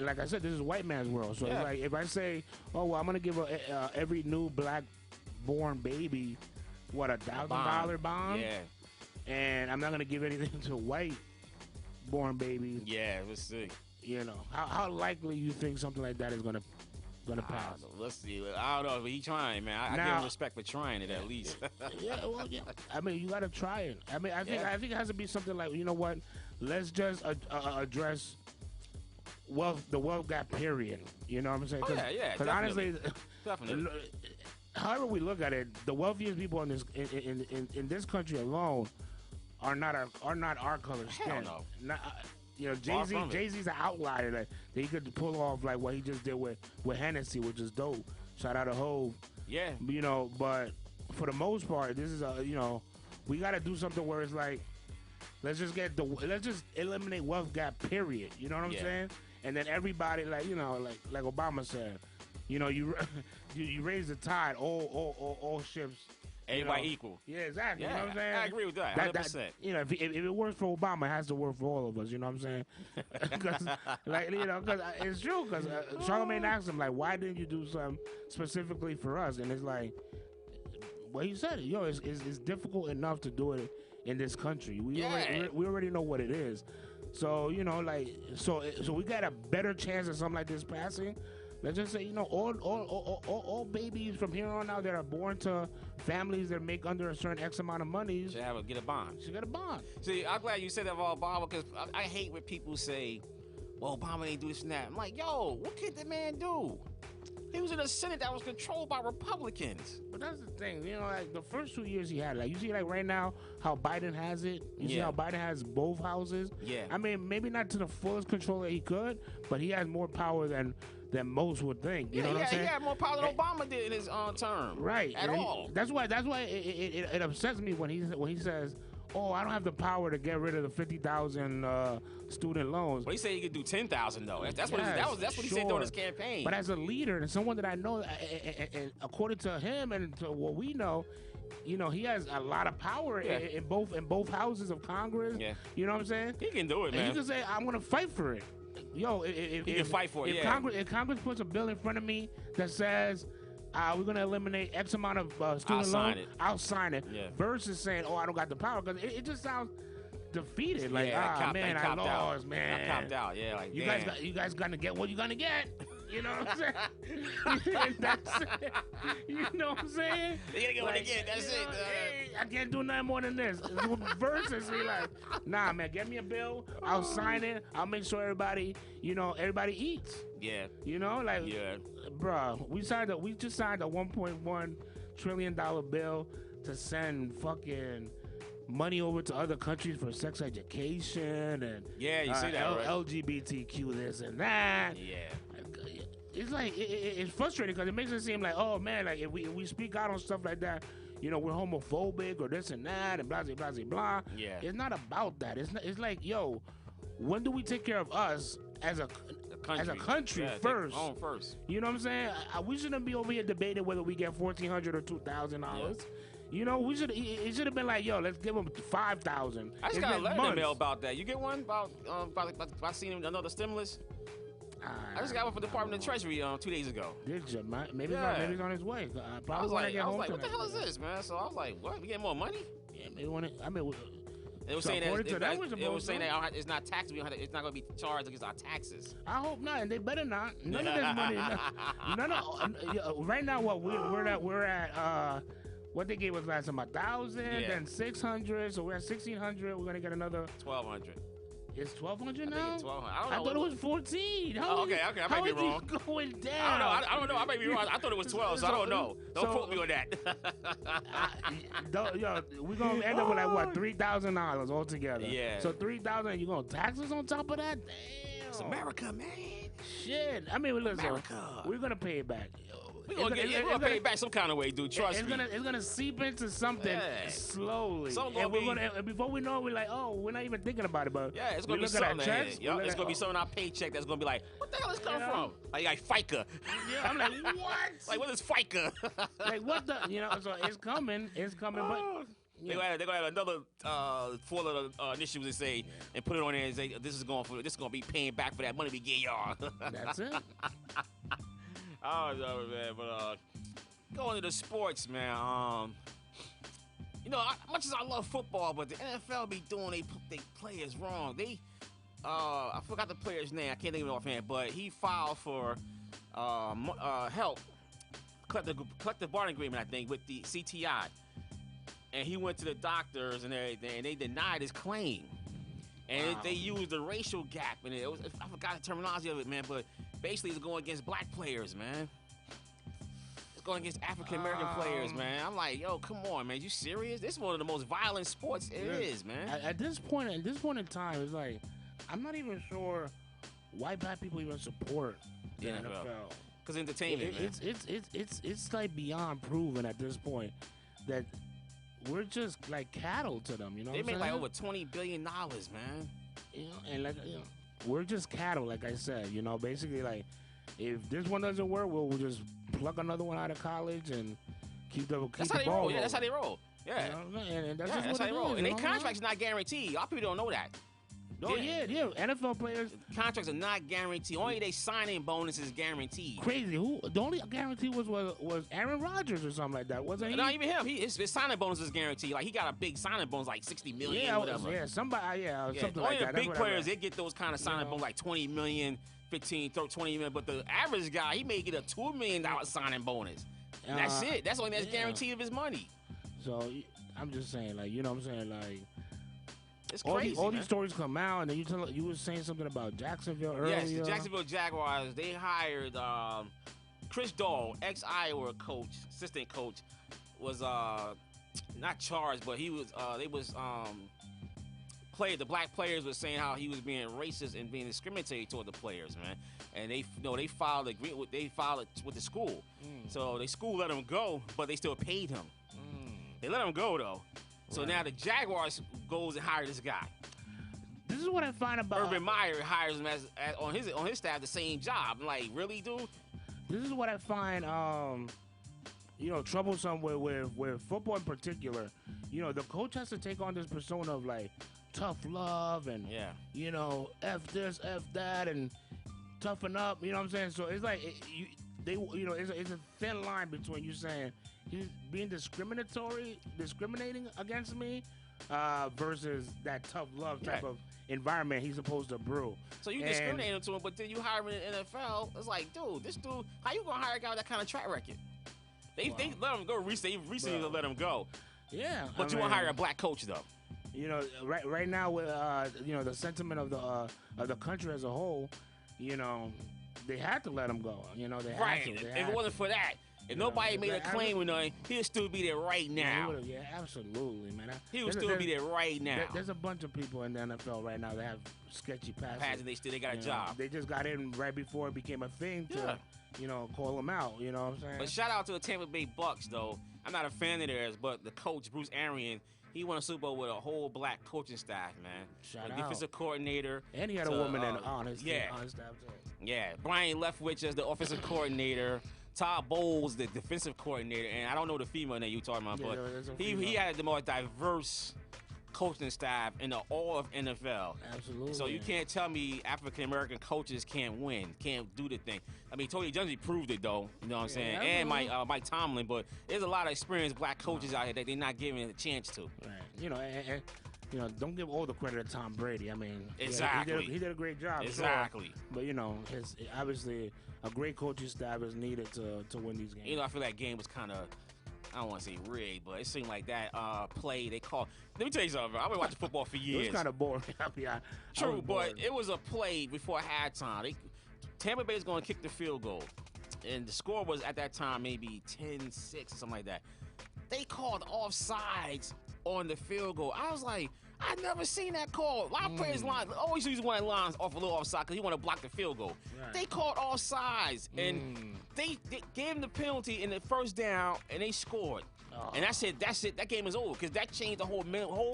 like I said, this is a white man's world. So it's like if I say, oh well, I'm gonna give every new black born baby, what, $1,000 bond? Yeah. And I'm not gonna give anything to white born babies. Yeah, let's see. You know, how likely you think something like that is gonna pass? Let's see. I don't know, but he's trying, man. I give him respect for trying it at least. Yeah. I mean, you gotta try it. I mean, I think it has to be something like, you know what? Let's just address the wealth gap period. You know what I'm saying? Because honestly, definitely. However we look at it, the wealthiest people in this country alone are not our color skin. Hell no. Jay-Z's an outlier that he could pull off like what he just did with Hennessy, which is dope. Shout out to Hov. Yeah. You know, but for the most part, this is we got to do something where it's like let's just eliminate wealth gap period. You know what I'm saying? And then everybody like Obama said. You know, you raise the tide, all ships. Everybody equal. Yeah, exactly. Yeah, you know what I'm saying? I agree with that, 100%. If it works for Obama, it has to work for all of us. You know what I'm saying? Because it's true. Because Charlamagne asked him, like, why didn't you do something specifically for us? And it's like, well, he said it. It's difficult enough to do it in this country. We already know what it is. So, so we got a better chance of something like this passing. Let's just say, all babies from here on out that are born to families that make under a certain X amount of money should get a bond. See, I'm glad you said that about Obama because I hate when people say, well, Obama ain't do this and that. I'm like, yo, what could the man do? He was in a Senate that was controlled by Republicans. But that's the thing, you know, like the first 2 years he had, like you see, like right now how Biden has it. You see how Biden has both houses. Yeah. I mean, maybe not to the fullest control that he could, but he has more power than most would think. You know what I'm saying? He had more power than Obama did in his term. Right. At all. That's why it upsets me when he says, "Oh, I don't have the power to get rid of the 50,000 student loans." Well, he said he could do 10,000 though. That's what he said during his campaign. But as a leader and someone that I know, and according to him and to what we know, you know, he has a lot of power in both houses of Congress. Yeah. You know what I'm saying? He can do it, man. And you can say, "I'm gonna fight for it." Yo, he can fight for it. If Congress puts a bill in front of me that says we're going to eliminate X amount of student loans, I'll sign it. Yeah. Versus saying, "Oh, I don't got the power," because it just sounds defeated. Like, man, I lost, man. I copped out. Yeah, like you guys gonna get what you gonna get. You know what I'm saying? That's it. You know what I'm saying? You gotta get what you get. That's it. Hey, I can't do nothing more than this. Versus, he like, nah, man, get me a bill. I'll sign it. I'll make sure everybody eats. Yeah. You know, like, bro, we just signed a $1.1 trillion bill to send fucking money over to other countries for sex education and you see that, right? LGBTQ this and that. Yeah. It's like it's frustrating because it makes it seem like, oh man, like if we speak out on stuff like that, you know, we're homophobic or this and that and blah blah blah blah. Yeah. It's not about that. It's like, yo, when do we take care of us as a country first? First. You know what I'm saying? We shouldn't be over here debating whether we get $1,400 or $2,000. You know, it should have been like, yo, let's give them $5,000. I just got a letter email about that. You get one about seeing another stimulus? I just got one from the Department of Treasury 2 days ago. Did you? Maybe he's on his way. I was like, what the hell is this, man? So I was like, what? We getting more money? Yeah, maybe when it was saying that it's not taxable. It's not going to be charged against our taxes. I hope not, and they better not. None of this money. Right now, what we're at. What they gave us last time, 1,000, then 600. So we're at 1,600. We're gonna get another 1,200. It's 1,200 now? I think it's 1,200. I thought it was 14. Okay. I might be wrong. Going down? I don't know. I might be wrong. I thought it was 12, so I don't know. Don't quote me on that. We're going to end up with like, what, $3,000 altogether. Yeah. So 3,000, you're going to tax us on top of that? Damn. It's America, man. Shit. I mean, listen, America. We're going to pay it back. We're gonna pay it back some kind of way, dude. Trust me. It's gonna seep into something slowly. And before we know it, we're like, oh, we're not even thinking about it. But it's gonna be something. It's gonna be something in our paycheck that's gonna be like, what the hell is coming from? Like FICA. Yeah, I'm like, what? Like, what is FICA? Like, what the? You know, so it's coming. It's coming, but. They're gonna have another 4 little initiatives to say and put it on there and say this is gonna be paying back for that money we gave y'all. That's it. Oh no, man, but going to the sports, man. You know, much as I love football, but the NFL be doing they players wrong. I forgot the player's name. I can't think of it offhand, but he filed for help, collective bargaining agreement, I think, with the CTI, and he went to the doctors and everything, and they denied his claim. And they used the racial gap, and I forgot the terminology of it, man, but basically it's going against black players, man. It's going against African-American players, man. I'm like, yo, come on, man. You serious? This is one of the most violent sports is, man. At this point in time, it's like, I'm not even sure why black people even support the NFL. Because entertainment, man. It's like beyond proven at this point that we're just like cattle to them, you know. They make like over $20 billion, man. You know, and like, you know, we're just cattle, like I said. You know, basically, like, if this one doesn't work, we'll just pluck another one out of college and keep the ball. Yeah, that's how they roll. Yeah, you know, and that's how they roll. And their contract's not guaranteed. A lot of people don't know that. Oh, yeah. NFL players. Contracts are not guaranteed. Only they signing bonus is guaranteed. Crazy. The only guarantee was Aaron Rodgers or something like that, wasn't he? Not even him. His signing bonus is guaranteed. Like, he got a big signing bonus, like $60 million or whatever. Something like that. Only the big players, they get those kind of signing bonus, like $20 million, 15, 20 million. But the average guy, he may get a $2 million signing bonus. And that's it. That's only that's guaranteed of his money. So, I'm just saying, like, you know what I'm saying? Like, it's crazy, all these stories come out, and then you were saying something about Jacksonville earlier. Yes, the Jacksonville Jaguars, they hired Chris Dahl, ex-Iowa coach, assistant coach, was not charged, but he was. The black players were saying how he was being racist and being discriminatory toward the players, man. And they filed it with the school. So the school let him go, but they still paid him. They let him go though. So now the Jaguars goes and hire this guy. This is what I find about Urban Meyer hires him as on his staff the same job. I'm like, really, dude? This is what I find troublesome with football in particular. The coach has to take on this persona of like tough love and F this, F that, and toughen up. You know what I'm saying? So it's like it's a thin line between you saying he's being discriminating against me, versus that tough love type of environment he's supposed to brew. So you discriminating to him, but then you hire him in the NFL. It's like, dude, this dude, how you gonna hire a guy with that kind of track record? They let him go recently. They recently let him go. Yeah, but you want to hire a black coach though. Right now with the sentiment of the country as a whole, they had to let him go. They had to. If it wasn't for that, if nobody made a claim or nothing, he'll still be there right now. Yeah, absolutely, man. He would still be there right now. There's a bunch of people in the NFL right now that have sketchy passes. They got a job. They just got in right before it became a thing to, call them out. You know what I'm saying? But shout out to the Tampa Bay Bucks, though. I'm not a fan of theirs, but the coach, Bruce Arians, he won a Super Bowl with a whole black coaching staff, man. Shout out. Defensive coordinator. And he had a woman on his staff, too. Yeah, Brian Leftwich as the offensive coordinator. Todd Bowles, the defensive coordinator. And I don't know the female name you're talking about, but he had the most diverse coaching staff in all of NFL. Absolutely. So you can't tell me African-American coaches can't win, can't do the thing. I mean, Tony Dungy proved it, though. You know what I'm saying? And Mike Tomlin. But there's a lot of experienced black coaches out here that they're not giving a chance to. Right. Don't give all the credit to Tom Brady. I mean, exactly. He did a great job. Exactly. Sure. But, obviously a great coaching staff is needed to win these games. I feel that game was kind of, I don't want to say rigged, but it seemed like that play they called. Let me tell you something, bro. I've been watching football for years. It was kind of boring. True, but it was a play before halftime. Tampa Bay is going to kick the field goal. And the score was at that time maybe 10-6 or something like that. They called offsides on the field goal. I was like, I never seen that call. A lot of players always use one lines off a little offside because you want to block the field goal. Right. They called offsides, and they gave them the penalty in the first down, and they scored. And that's it. That game is over because that changed the whole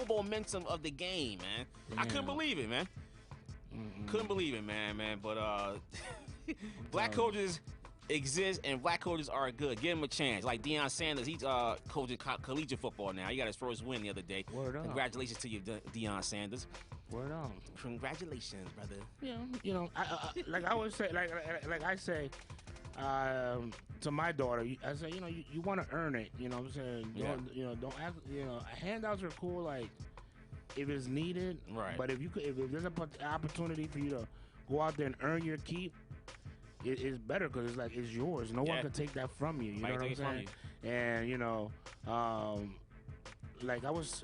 momentum of the game, man. I couldn't believe it, man. Couldn't believe it, man. But black coaches exist, and black coaches are good. Give him a chance. Like Deion Sanders, he's coaching collegiate football now. He got his first win the other day. Word on. Congratulations to you, Deion Sanders. Word on. Congratulations, brother. Like I always say, like I say to my daughter, I say, you want to earn it. You know what I'm saying? Don't ask. Handouts are cool. Like if it's needed. Right. But if there's an opportunity for you to go out there and earn your keep, it's better because it's yours. No one can take that from you. You know what I'm saying? And like I was,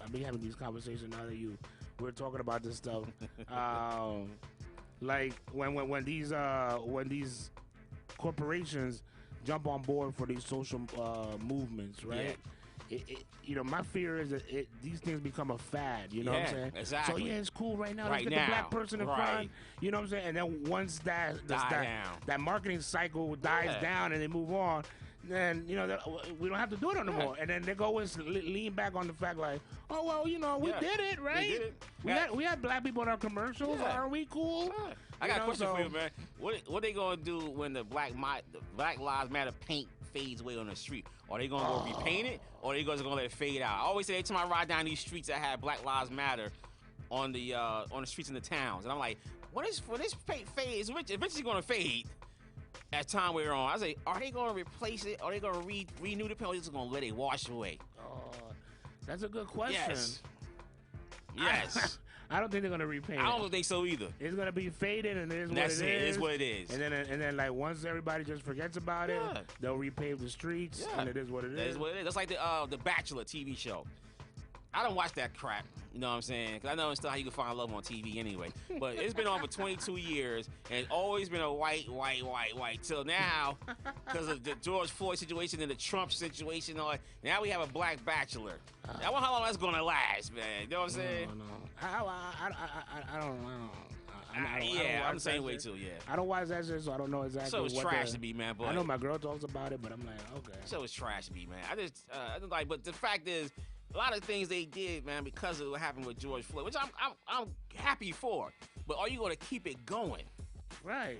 I've been having these conversations now that we're talking about this stuff. Like when these corporations jump on board for these social movements, right? My fear is that these things become a fad. You know what I'm saying? Exactly. So it's cool right now. Let's get the black person in front. You know what I'm saying? And then once that marketing cycle dies down and they move on, then we don't have to do it anymore. And then they go and lean back on the fact like, oh well, we did it, right? We did it. We had black people in our commercials. Are we cool? I got a question for you, man. What they gonna do when the Black Lives Matter paint fades away on the street? Are they gonna go repaint it, or are they just gonna let it fade out? I always say every time I ride down these streets that have Black Lives Matter on the streets in the towns, and I'm like, when this paint fades, eventually gonna fade as time wears on. I say, are they gonna replace it? Are they gonna renew the paint? Or are they just gonna let it wash away? That's a good question. Yes. I don't think they're gonna repaint it. I don't think so either. It's gonna be faded, and it is what it is. It is what it is. And then like once everybody just forgets about it, they'll repave the streets, and it is what it is. That is what it is. That's like the Bachelor TV show. I don't watch that crap. You know what I'm saying? Because I know it's still how you can find love on TV anyway. But it's been on for 22 years, and it's always been a white. Till now, because of the George Floyd situation and the Trump situation, now we have a black bachelor. I wonder how long that's going to last, man. You know what I'm saying? No. I don't know. I'm the same way too. Yeah, I don't watch that shit, so I don't know exactly. So it's trash to me, man. But I know my girl talks about it, but I'm like, okay. So it's trash to me, man. I just like, but the fact is, a lot of things they did, man, because of what happened with George Floyd, which I'm happy for. But are you going to keep it going? Right.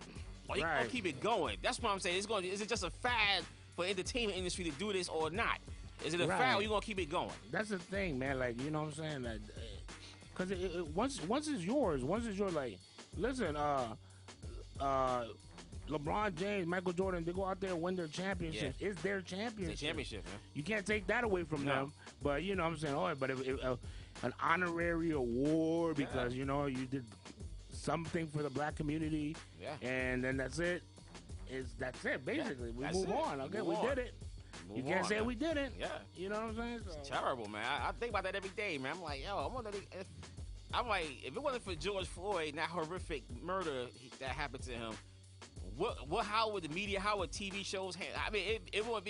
Are you going to keep it going? That's what I'm saying. Is it just a fad for the entertainment industry to do this or not? Is it a fad or you going to keep it going? That's the thing, man. Like, you know what I'm saying? Like, because once it's yours, like, listen, LeBron James, Michael Jordan, they go out there and win their championships. Yeah. It's their championship. It's a championship, man. You can't take that away from them. But, you know what I'm saying? But if an honorary award because, you know, you did something for the black community, and then that's it. That's it, basically. We move on. Okay, we did it. You can't say we didn't. Yeah. You know what I'm saying? It's terrible, man. I think about that every day, man. I'm like, if it wasn't for George Floyd and that horrific murder that happened to him, how would the media, how would TV shows handle? I mean, they wouldn't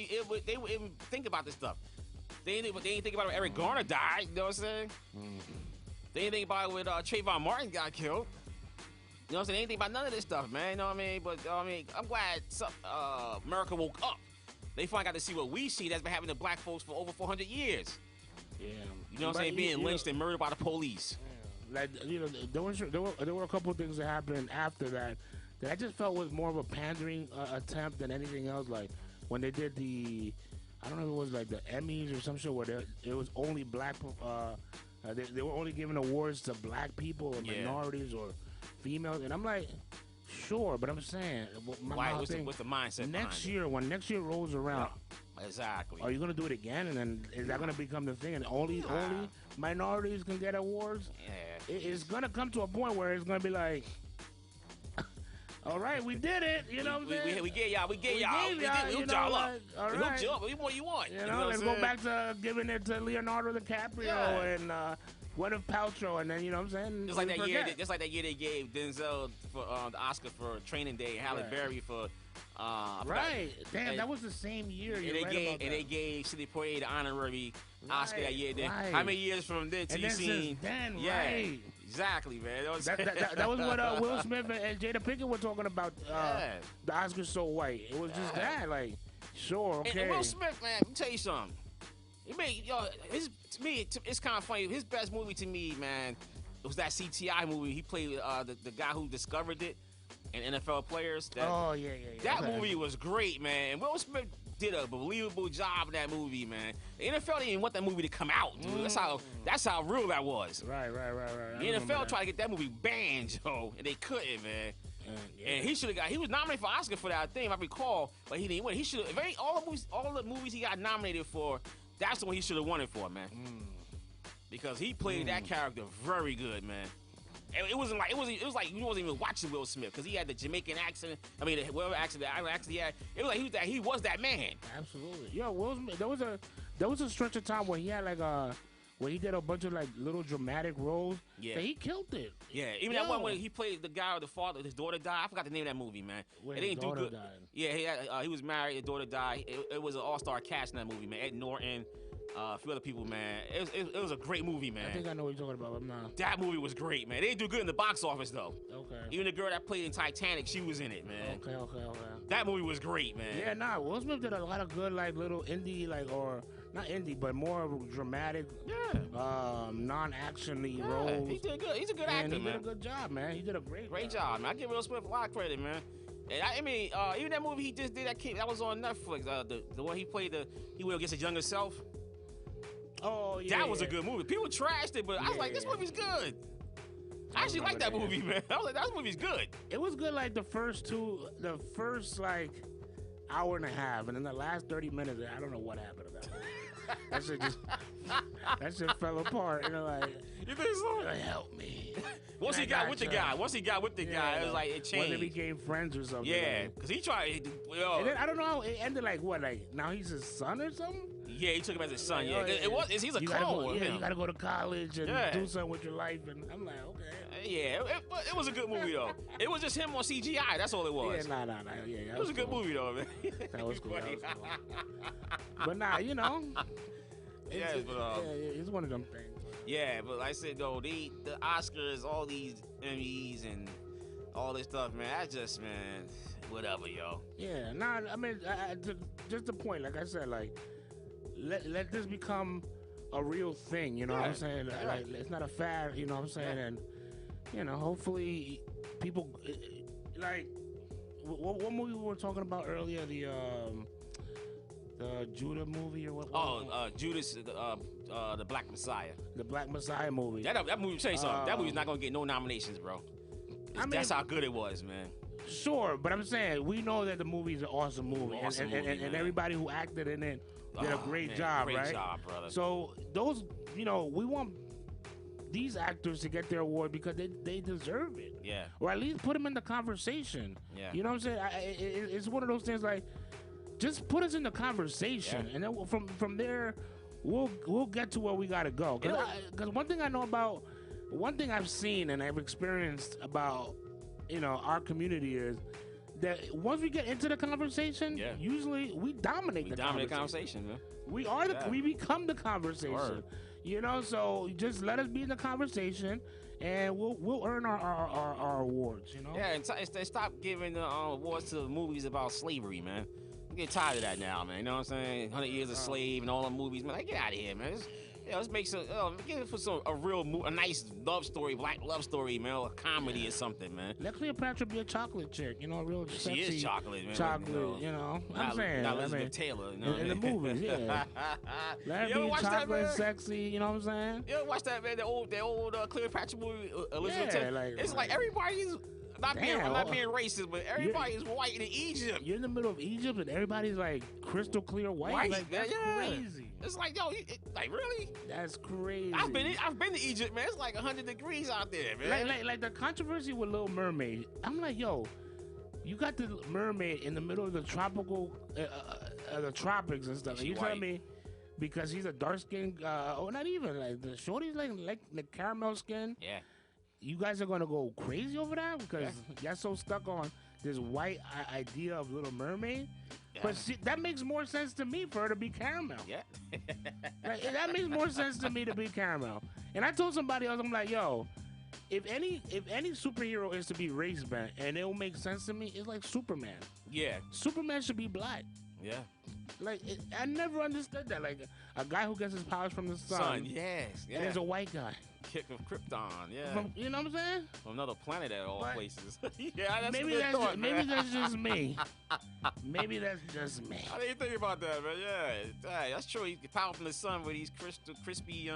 even think about this stuff. They didn't think about it when Eric Garner died. You know what I'm saying? They didn't think about it when Trayvon Martin got killed. You know what I'm saying? They didn't think about none of this stuff, man. You know what I mean? But I'm glad America woke up. They finally got to see what we see that's been happening to black folks for over 400 years. Yeah. You know what I'm saying? Being lynched and murdered by the police. Yeah. Like, you know, there were a couple of things that happened after that I just felt was more of a pandering attempt than anything else. Like when they did I don't know if it was like the Emmys or some shit where it was only black. They were only giving awards to black people or minorities or females, and I'm like, sure, but I'm saying, what's the mindset? When next year rolls around, exactly. Are you gonna do it again? And then is that gonna become the thing? And only minorities can get awards? Yeah. It's gonna come to a point where it's gonna be like, all right, we did it. You know what I'm saying? We gave y'all. We hooked y'all up. All right. We hooked you up. What do you want? You know let's go back to giving it to Leonardo DiCaprio and Gwyneth Paltrow, and then, you know what I'm saying? Just like that year they gave Denzel for the Oscar for Training Day, and Halle Berry for Damn, that was the same year. They gave Sidney Poitier the honorary Oscar that year. Then how many years from then till you seen? Right. Exactly, man. That was what Will Smith and Jada Pinkett were talking about. The Oscars so white. It was just that, like, sure, okay. And Will Smith, man, let me tell you something. To me, it's kind of funny. His best movie to me, man, was that CTI movie. He played the guy who discovered it and NFL players. That movie was great, man. And Will Smith did a believable job in that movie, man. The NFL didn't even want that movie to come out, dude. That's how real that was. Right. The NFL tried to get that movie banned, Joe, and they couldn't, man. And he should have he was nominated for Oscar for that thing, if I recall, but he didn't win. He should have. All the movies he got nominated for, that's the one he should have won it for, man. Because he played that character very good, man. And it was like you wasn't even watching Will Smith because he had the Jamaican accent. I mean, whatever accent that he had. It was like he was that man. Absolutely. Yo, Will Smith. There was a stretch of time where he had where he did a bunch of like little dramatic roles. Yeah. He killed it. Yeah. Even that one where he played the guy or the father, his daughter died. I forgot the name of that movie, man. Where it didn't do good. Died. Yeah. He was married. His daughter died. It was an all-star cast in that movie, man. Ed Norton. A few other people, man. It was a great movie, man. I think I know what you're talking about. I'm not. That movie was great, man. They didn't do good in the box office, though. Okay. Even the girl that played in Titanic, she was in it, man. Okay. That movie was great, man. Yeah, Will Smith did a lot of good, like, little indie, like, or not indie, but more dramatic, non-action-y roles. He did good. He's a good actor, man. He did a good job, man. He did a great job, man. I give Will Smith a lot of credit, man. And I mean, even that movie he just did, that was on Netflix. The one he played, he went against his younger self. Oh, yeah. That was a good movie. People trashed it, but I was like, this movie's good. I actually like that movie, man. I was like, that movie's good. It was good, like, the first like, hour and a half, and then the last 30 minutes, I don't know what happened to that movie. That shit fell apart, you know, like, you think so? Help me. Once he got with the guy, it was like, it changed. Once they became friends or something. Yeah, because he tried, and then, I don't know, it ended like, what, like, now he's his son or something? Yeah, he took him as his son. Yeah, he's a clone. You gotta go to college and do something with your life. And I'm like, okay. Yeah, it was a good movie though. It was just him on CGI. That's all it was. Yeah, nah. Yeah, it was a good movie though, man. That was cool. But nah, you know. It's one of them things. Yeah, but like I said though, the Oscars, all these Emmys and all this stuff, man. I just, man, whatever, yo. Yeah, nah. I mean, just the point. Like I said, like let this become a real thing. You know what I'm saying? Like, it's not a fad. You know what I'm saying? And you know, hopefully, people like what movie we were talking about earlier, the Judah movie or what? Judas, the Black Messiah. The Black Messiah movie. That movie, say something. That movie's not gonna get no nominations, bro. That's how good it was, man. Sure, but I'm saying we know that the movie is an awesome movie, and everybody who acted in it did a great job, right? Great job, brother. So those, you know, we want these actors to get their award because they deserve it. Yeah. Or at least put them in the conversation. Yeah. You know what I'm saying? It's one of those things like, just put us in the conversation, and then from there, we'll get to where we gotta go. Because one thing I've seen and I've experienced about, you know, our community is that once we get into the conversation, usually we dominate the conversation, man. We become the conversation. Word. You know, so just let us be in the conversation, and we'll earn our awards. You know. Yeah, and stop giving the awards to movies about slavery, man. I get tired of that now, man. You know what I'm saying? 100 Years a Slave and all the movies, man. Like, get out of here, man. Let's make get it for a nice love story, black love story, man, or a comedy or something, man. Let Cleopatra be a chocolate chick, you know, real sexy. She is chocolate, man. Chocolate, you know. I'm saying. Not Elizabeth Taylor, you know. In the movies, yeah. Let her be chocolate, sexy, you know what I'm saying? You ever watch that, man? The old Cleopatra movie, Elizabeth Taylor. It's like everybody's. I'm not being racist, but everybody's white in Egypt. You're in the middle of Egypt, and everybody's like crystal clear white. Like, that's crazy. It's like, yo, like really? That's crazy. I've been to Egypt, man. It's like 100 degrees out there, man. Like the controversy with Little Mermaid. I'm like, yo, you got the mermaid in the middle of the tropical, the tropics and stuff. And you telling me because he's a dark skin, or not even like the shorty's like the caramel skin. Yeah. You guys are gonna go crazy over that because y'all so stuck on this white idea of Little Mermaid. Yeah. But see, that makes more sense to me for her to be caramel. Yeah. That makes more sense to me to be caramel. And I told somebody else, I'm like, yo, if any superhero is to be race bent and it will make sense to me, it's like Superman. Yeah. Superman should be black. Yeah. Like, I never understood that. Like, a guy who gets his powers from the sun. Yes. Yeah. And is a white guy. Kick of Krypton, yeah. You know what I'm saying? From another planet at all places. Yeah, that's maybe that's just me. Maybe that's just me. I didn't think about that, man. Yeah, that's true. You get power from the sun with these crispy,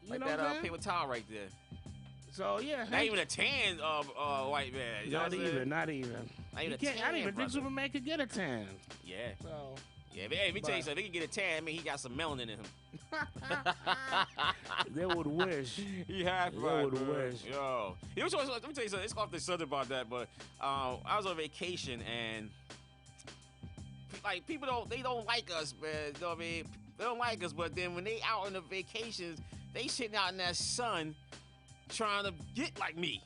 like that paper towel right there. So yeah, not even a tan white man. Not even. Not even I don't even think Superman could get a tan. Yeah. So. Yeah, but, hey, let me tell you something. If he can get a tan, I mean, he got some melanin in him. They would wish. He had They would wish. Yo. Let me tell you something. It's off the subject about that, but I was on vacation, and like people don't like us, man. You know what I mean? They don't like us, but then when they out on the vacations, they sitting out in that sun trying to get like me.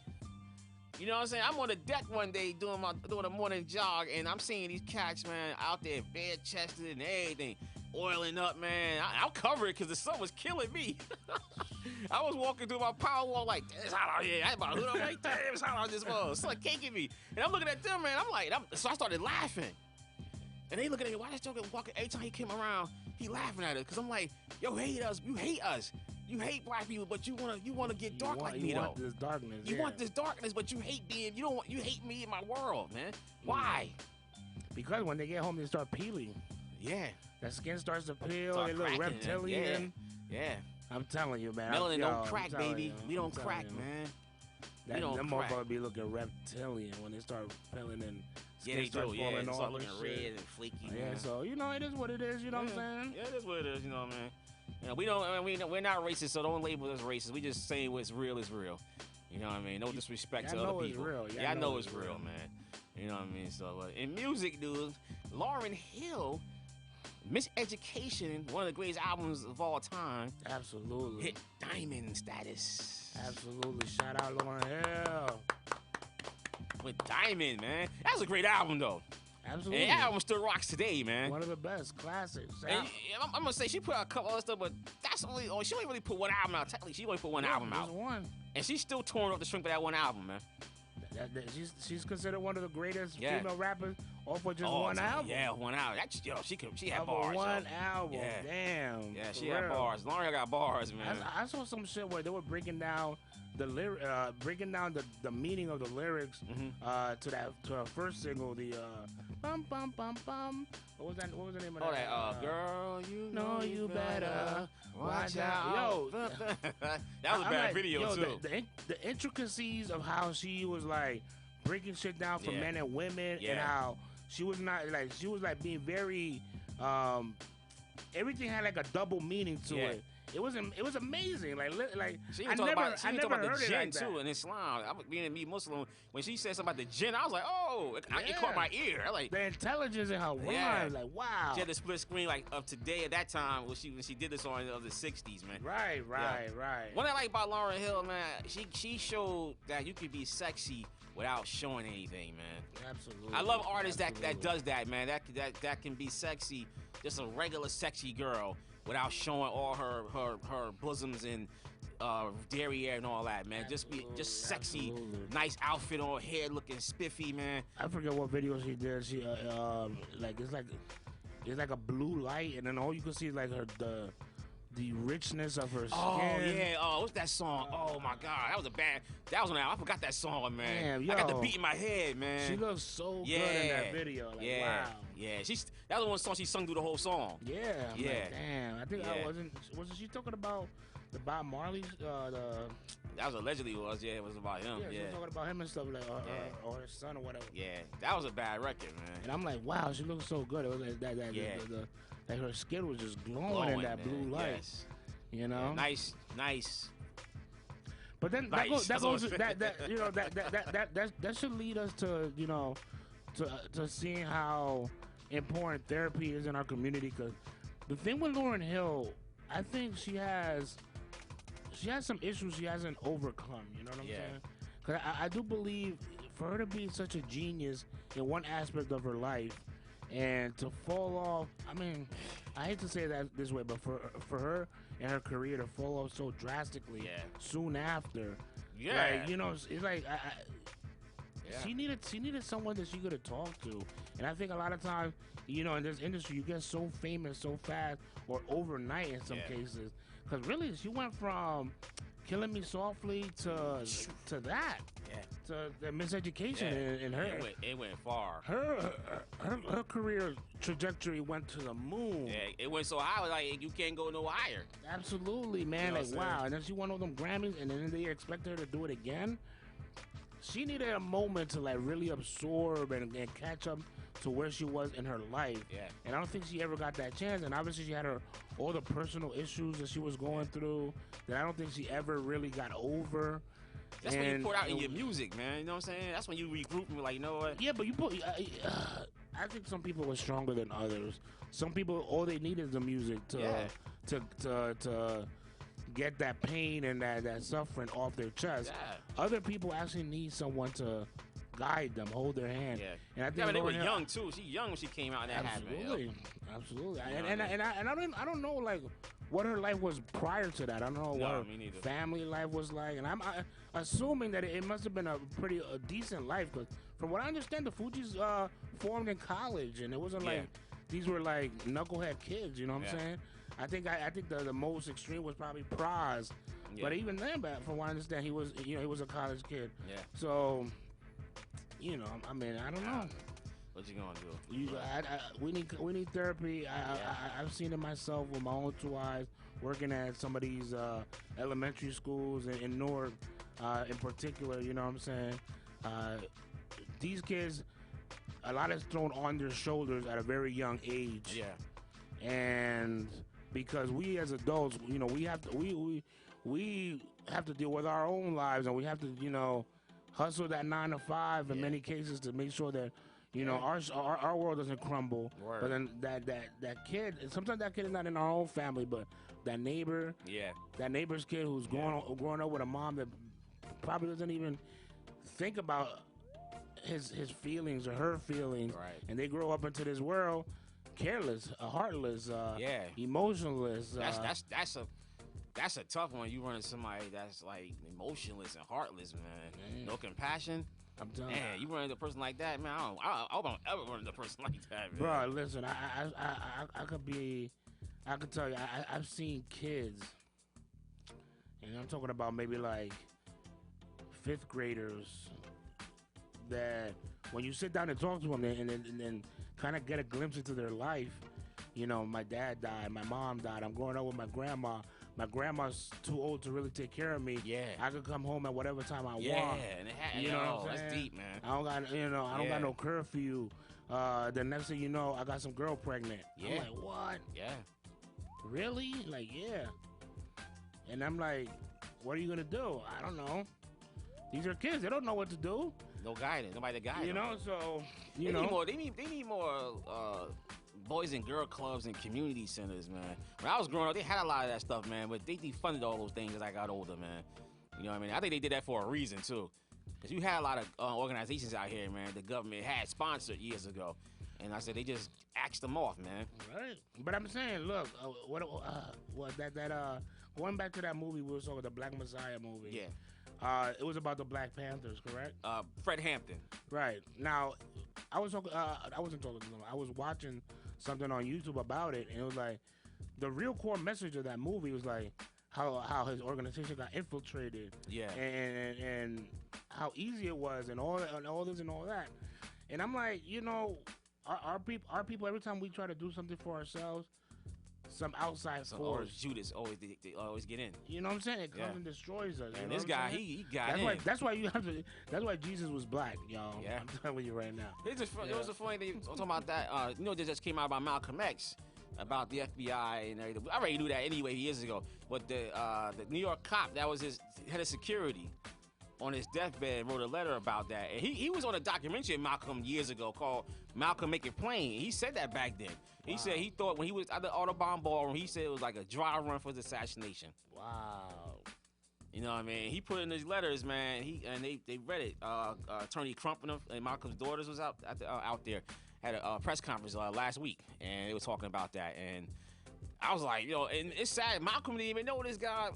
You know what I'm saying? I'm on the deck one day doing a morning jog, and I'm seeing these cats, man, out there bare-chested and everything, oiling up, man. I'll cover it because the sun was killing me. I was walking through my power wall like, it's hot out here. I about to hood up like, damn, it's hot out this wall. It's like caking me. And I'm looking at them, man. I'm like, so I started laughing. And they looking at me, why this joker walking? Every time he came around, he laughing at us. Because I'm like, yo, hate us. You hate us. You hate black people, but you wanna get dark like me, though. You want this darkness. You want this darkness, but you hate you hate me in my world, man. Why? Because when they get home, they start peeling. Yeah. That skin starts to peel. They look reptilian. Yeah. I'm telling you, man. Melanin don't crack, baby. We don't crack, man. Them motherfuckers be looking reptilian when they start peeling and skin starts falling off. Start looking red and flaky. Yeah, so you know it is what it is. You know what I'm saying? Yeah, it is what it is. You know, man. You know, we're not racist, so don't label us racist. We just saying what's real is real. You know what I mean? No disrespect to other people. I know it's real, man. You know what I mean? So in music, dude, Lauryn Hill Miseducation, one of the greatest albums of all time. Absolutely. Hit diamond status. Absolutely. Shout out Lauryn Hill. With Diamond, man. That was a great album, though. Absolutely. And that album still rocks today, man. One of the best classics. And I'm going to say she put out a couple other stuff, but that's only, she only really put one album out. Technically, she only put one album out. One. And she's still torn up the string for that one album, man. She's considered one of the greatest female rappers off of just one album. Yeah, one album. She had bars. One album. Yeah. Damn. Yeah, she had bars. Lauryn got bars, man. I saw some shit where they were breaking down the the meaning of the lyrics to her first single, the bum bum bum bum. What was the name of that? Oh, that girl, you know you better watch out. Yo, that was a bad video too. The intricacies of how she was like breaking shit down for men and women, and how she was being very everything had like a double meaning to it. It was amazing. Like I never heard it like that. Too in Islam. Being a Muslim, when she said something about the jinn, I was like, oh, it caught my ear. Like the intelligence in her rhymes, like wow. She had the split screen like of today at that time when she did this on of the '60s, man. Right. What I like about Lauryn Hill, man, she showed that you could be sexy without showing anything, man. Absolutely. I love artists that does that, man. That can be sexy, just a regular sexy girl, without showing all her bosoms and derriere and all that, man. Absolutely. Just sexy, nice outfit on, hair looking spiffy, man. I forget what video she did. She it's like a blue light, and then all you can see is like the richness of her skin. Oh yeah. Oh, what's that song? Oh my God, that was one. I forgot that song, man. Damn, I got the beat in my head, man. She looks so good in that video. Like, wow. Yeah, that was one song she sung through the whole song. Yeah. Like, damn. I think wasn't she talking about the Bob Marley? That was allegedly it was about him. Yeah, she was talking about him and stuff, like or her son or whatever. Yeah, that was a bad record, man. And I'm like, wow, she looks so good. It was like that. Like her skin was just glowing in that blue light. Yes. You know, nice. But then that should lead us to to seeing how important therapy is in our community. Because the thing with Lauryn Hill, I think she has some issues she hasn't overcome. You know what I'm saying? Because I do believe for her to be such a genius in one aspect of her life, and to fall off, I mean, I hate to say that this way, but for her and her career to fall off so drastically soon after, like, it's like she needed someone that she could have talked to. And I think a lot of times, in this industry, you get so famous so fast or overnight in some cases. Because really, she went from Killing Me Softly to that. Yeah. To the miseducation in her. It went far. Her career trajectory went to the moon. Yeah, it went so high, like you can't go no higher. Absolutely, man. Like, wow. And then she won all them Grammys, and then they expect her to do it again. She needed a moment to like really absorb and catch up to where she was in her life. Yeah. And I don't think she ever got that chance. And obviously she had all the personal issues that she was going through that I don't think she ever really got over. That's when you pour out in your music, man. You know what I'm saying? That's when you regroup and be like, you know what? Yeah, but I think some people are stronger than others. Some people, all they need is the music to get that pain and that suffering off their chest. Yeah. Other people actually need someone to guide them, hold their hand. Yeah, and I think they were young too. She young when she came out. And that happened. Absolutely. I don't know like what her life was prior to that. I don't know what her family life was like, and I'm assuming that it must have been a pretty decent life. Because from what I understand, the Fugees formed in college, and it wasn't like these were like knucklehead kids. You know what I'm saying? I think the most extreme was probably Praz, but even then, from what I understand, he was a college kid. Yeah. So, I mean, I don't know. What you gonna do? We need therapy. I've seen it myself with my own two eyes, working at some of these elementary schools in Newark, in particular. You know what I'm saying? These kids, a lot is thrown on their shoulders at a very young age. Yeah. And because we as adults, we have to deal with our own lives, and we have to, hustle that 9 to 5 in many cases to make sure that, You know, our world doesn't crumble. Word. But then that kid, sometimes that kid is not in our own family, but that neighbor, that neighbor's kid who's growing up with a mom that probably doesn't even think about his feelings or her feelings, right. And they grow up into this world careless, heartless, emotionless. That's a tough one. You run into somebody that's like emotionless and heartless, man. No compassion. I'm telling you. Man, you run into a person like that, man. I don't ever run into a person like that, man. Bro, listen, I could tell you, I've seen kids, and I'm talking about maybe like 5th graders, that when you sit down and talk to them and kind of get a glimpse into their life, you know, my dad died, my mom died, I'm growing up with my grandma. My grandma's too old to really take care of me. Yeah. I could come home at whatever time I want. Yeah, and you know what I'm saying? That's deep, man. I don't got no curfew. The next thing you know, I got some girl pregnant. Yeah. I'm like, what? Yeah. Really? Like, yeah. And I'm like, what are you gonna do? I don't know. These are kids. They don't know what to do. No guidance. Nobody to guide them. You know, so They need more boys and girl clubs and community centers, man. When I was growing up, they had a lot of that stuff, man, but they defunded all those things as I got older, man. You know what I mean? I think they did that for a reason, too. Because you had a lot of organizations out here, man, the government had sponsored years ago. And I said they just axed them off, man. Right. But I'm saying, look, going back to that movie we were talking, the Black Messiah movie. Yeah. It was about the Black Panthers, correct? Fred Hampton. Right. Now, I wasn't talking to them. I was watching something on YouTube about it, and it was like the real core message of that movie was like how his organization got infiltrated. Yeah. And how easy it was, and all this and all that. And I'm like, you know, our people every time we try to do something for ourselves, some outside force. Judas they always get in. You know what I'm saying? It comes and destroys us. And this guy, he got in. That's why Jesus was black, y'all. Yeah. I'm telling you right now. It was a funny thing. I'm talking about that. You know, this just came out about Malcolm X, about the FBI and everything. I already knew that anyway years ago. But the New York cop that was his head of security on his deathbed wrote a letter about that. And he was on a documentary of Malcolm years ago called Malcolm Make It Plain. He said that back then. He said he thought when he was at the Audubon Ballroom, he said it was like a dry run for the assassination. Wow. You know what I mean? He put in his letters, man. They read it. Attorney Crump and Malcolm's daughters was out there, had a press conference last week, and they were talking about that. And I was like, and it's sad. Malcolm didn't even know this guy,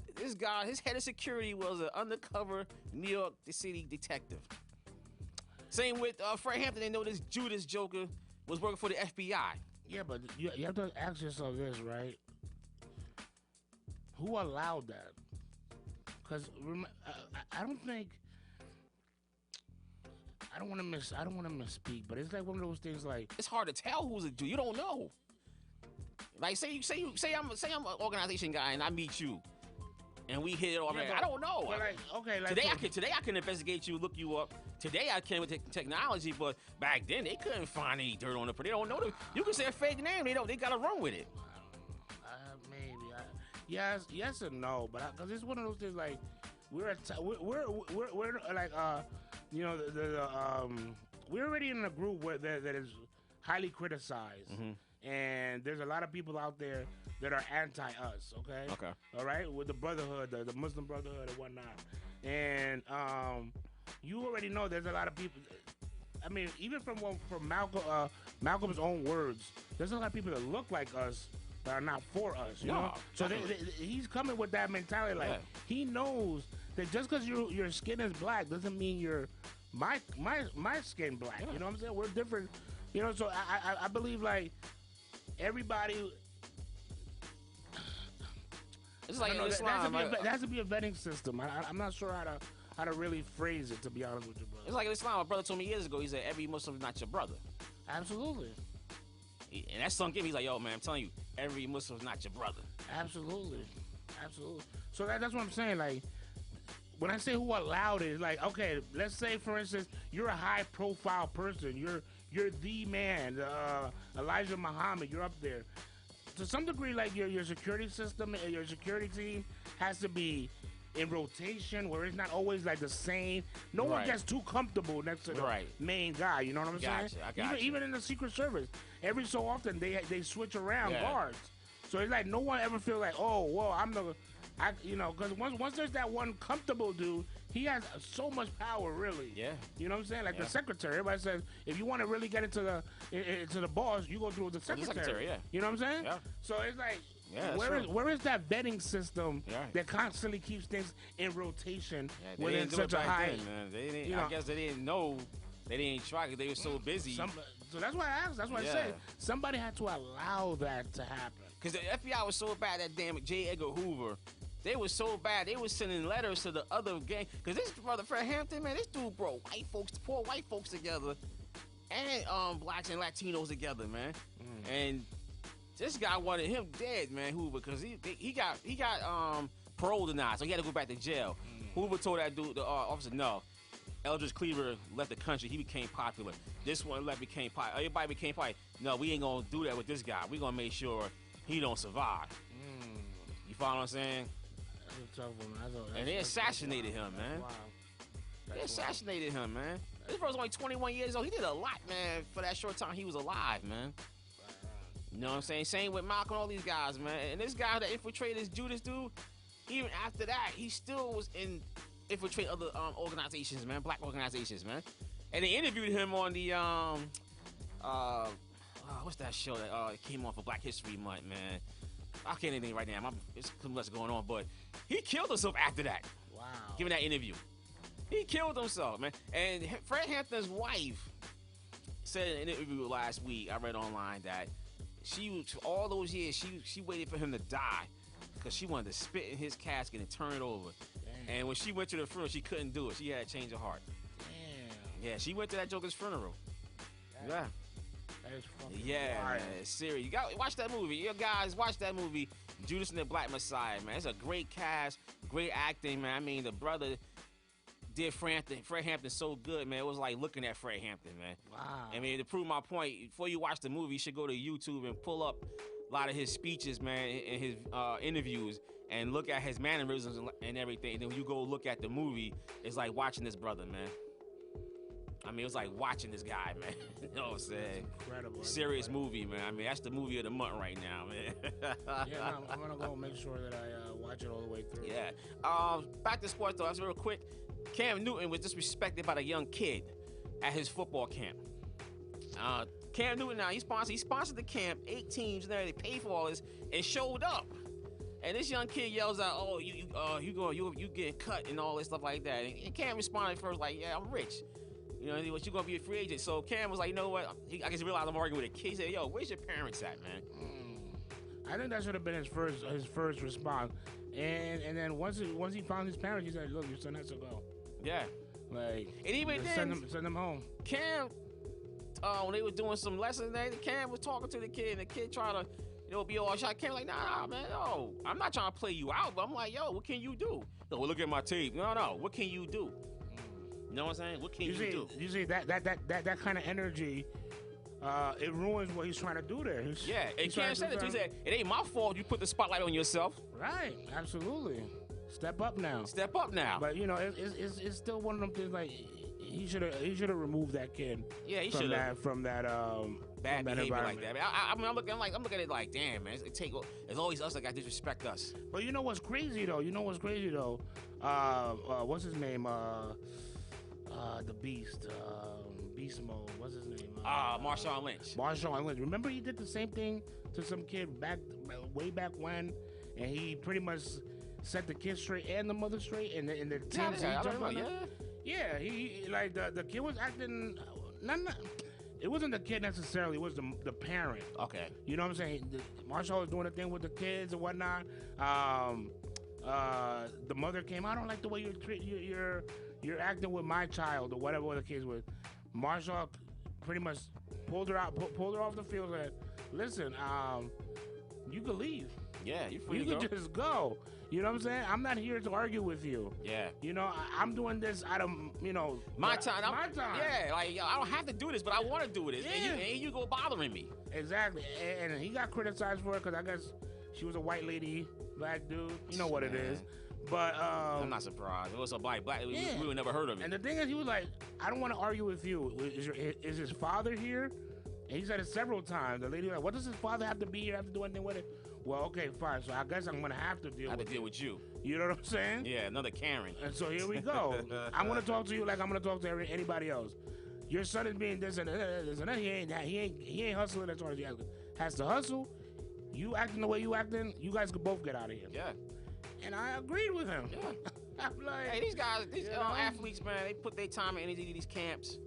his head of security was an undercover New York City detective. Same with Fred Hampton. They know this Judas Joker was working for the FBI. Yeah, but you have to ask yourself this, right? Who allowed that? Because I don't think. I don't want to misspeak, but it's like one of those things. Like it's hard to tell who's a Jew. You don't know. Like say I'm an organization guy and I meet you, and we hit it off. I don't know. But like, okay, like today I can investigate you, look you up. Today I can with technology, but back then they couldn't find any dirt on the. They don't know. You can say a fake name. They gotta run with it. Maybe. Yes and no, but because it's one of those things like we're like you know we're already in a group where that is highly criticized. Mm-hmm. And there's a lot of people out there that are anti-us, okay? Okay. All right? With the brotherhood, the Muslim brotherhood and whatnot. And you already know there's a lot of people. I mean, even from Malcolm's own words, there's a lot of people that look like us that are not for us, you know? So he's coming with that mentality. Like, he knows that just because your skin is black doesn't mean you're my skin black. Yeah. You know what I'm saying? We're different. You know, so I believe, like, everybody. It's like Islam. There has to be a vetting system. I'm not sure how to really phrase it, to be honest with you, brother. It's like Islam. My brother told me years ago. He said every Muslim is not your brother. Absolutely. And that sunk in. He's like, yo, man, I'm telling you, every Muslim is not your brother. Absolutely. So that's what I'm saying. Like, when I say who allowed it, like, okay, let's say, for instance, you're a high-profile person. You're the man, Elijah Muhammad. You're up there. To some degree, like your security system and your security team has to be in rotation where it's not always like the same. No one gets too comfortable next to the main guy. You know what I'm saying? I got you. Even in the Secret Service, every so often they switch around guards. So it's like no one ever feel like, oh, well, because once there's that one comfortable dude, he has so much power, really. Yeah. You know what I'm saying? Like the secretary. Everybody says, if you want to really get into the boss, you go through the secretary. You know what I'm saying? Yeah. So it's like, where is that vetting system that constantly keeps things in rotation within such a high? I guess they didn't know. They didn't try because they were so busy. So that's why I asked. That's why I said somebody had to allow that to happen. Because the FBI was so bad, that damn J. Edgar Hoover. They were so bad, they were sending letters to the other gang. Because this brother, Fred Hampton, man, this dude brought poor white folks together, and blacks and Latinos together, man. And this guy wanted him dead, man, Hoover, because he got parole denied, so he had to go back to jail. Hoover told that dude, the officer, no. Eldridge Cleaver left the country. He became popular. This one became popular. Everybody became popular. No, we ain't gonna do that with this guy. We gonna make sure he don't survive. You follow what I'm saying? That's a tough one. And they assassinated him, man. Wow. They assassinated him, man. This brother's only 21 years old. He did a lot, man, for that short time he was alive, man. You know what I'm saying? Same with Malcolm, all these guys, man. And this guy that infiltrated this Judas dude, even after that, he still was infiltrate other organizations, man, black organizations, man. And they interviewed him on the what's that show that came on for Black History Month, man? I can't anything right now. There's too much going on, but he killed himself after that. Wow. Giving that interview, he killed himself, man. And Fred Hampton's wife said in an interview last week, I read online, that all those years she waited for him to die because she wanted to spit in his casket and turn it over. Damn. And when she went to the funeral, she couldn't do it. She had a change of heart. Damn. Yeah, she went to that Joker's funeral. That is fucking man, it's serious. You got watch that movie. You guys watch that movie, Judas and the Black Messiah, man. It's a great cast, great acting, man. I mean, the brother did Fred Hampton so good, man. It was like looking at Fred Hampton, man. Wow. I mean, to prove my point, before you watch the movie, you should go to YouTube and pull up a lot of his speeches, man, and his interviews, and look at his mannerisms and everything. And then when you go look at the movie, it's like watching this brother, man. I mean, it was like watching this guy, man. You know what I'm saying? Incredible. Serious movie, man. I mean, that's the movie of the month right now, man. Yeah, I'm going to go make sure that I watch it all the way through. Yeah. Back to sports, though. That's real quick. Cam Newton was disrespected by a young kid at his football camp. Cam Newton, now, he sponsored the camp, 8 teams there. They paid for all this and showed up. And this young kid yells out, "Oh, you getting cut," and all this stuff like that. And Cam responded first like, "Yeah, I'm rich. You know, what, you gonna be a free agent?" So Cam was like, "You know what?" I guess he realized I'm arguing with a kid. He said, "Yo, where's your parents at, man?" I think that should have been his first response. And then once he found his parents, he said, "Look, your son has to go." Yeah. Like, and even then, send him home. Cam, when they were doing some lessons, Cam was talking to the kid, and the kid tried to, be all shy. Cam like, nah, man, no, I'm not trying to play you out, but I'm like, yo, what can you do? No, well, look at my tape. No, what can you do? You know what I'm saying? What can you do? You see that kind of energy, it ruins what he's trying to do there. And Cam said it. He said, "It ain't my fault you put the spotlight on yourself." Right, absolutely. Step up now. But it's still one of them things. Like he should have removed that kid. Yeah, he should have from that bad behavior like that. I'm looking at it like, damn, man, it's always us that got disrespect us. But you know what's crazy though? What's his name? The Beast, Beast Mode. What's his name? Marshawn Lynch. Marshawn Lynch. Remember he did the same thing to some kid way back when, and he pretty much set the kid straight and the mother straight, and the teams Yeah, he like the kid was acting. It wasn't the kid necessarily. It was the parent. Okay. You know what I'm saying? Marshall was doing a thing with the kids and whatnot. The mother came. "I don't like the way you're acting with my child," or whatever the kids with. Marshall pretty much pulled her off the field and said, "Listen, you can leave. Yeah, you can just go. You know what I'm saying? I'm not here to argue with you. Yeah. I'm doing this out of, my time. My time. Yeah, like, I don't have to do this, but I want to do this. Yeah. And you go bothering me. Exactly. And he got criticized for it because I guess she was a white lady, black dude. You know what it is. But I'm not surprised. It was a black. We would never heard of it. And the thing is, he was like, I don't want to argue with you. Is his father here? And he said it several times. The lady was like, what does his father have to be here? Have to do anything with it? Well, okay, fine. So I guess I'm going to have to deal with you. You know what I'm saying? Yeah, another Karen. And so here we go. I'm going to talk to you like I'm going to talk to anybody else. Your son is being this and that. He ain't hustling as hard as he has to hustle. You acting the way you acting, you guys could both get out of here. Yeah. And I agreed with him. Yeah. I'm like, hey, these guys, these athletes, man, they put their time and energy into these camps.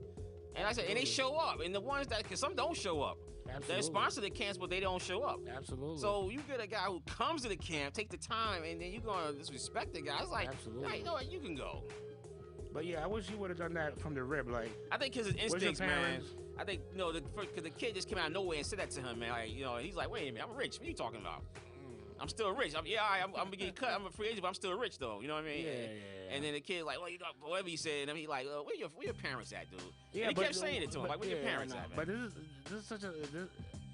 And I said, and they show up. And the ones that, because some don't show up. Absolutely. They sponsor the camps, but they don't show up. Absolutely. So you get a guy who comes to the camp, take the time, and then you're going to disrespect the guy. It's like, hey, you know what, you can go. But yeah, I wish he would have done that from the rib. Like, I think his instincts, man. I think, because the kid just came out of nowhere and said that to him, man. Like, he's like, wait a minute, I'm rich. What are you talking about? I'm still rich. I'm gonna get cut. I'm a free agent, but I'm still rich though. You know what I mean? Yeah. And then the kid like, well, whatever he said, and he like, where your parents at, dude? Yeah, and he kept saying it to him, like, where your parents at, man? But this is such a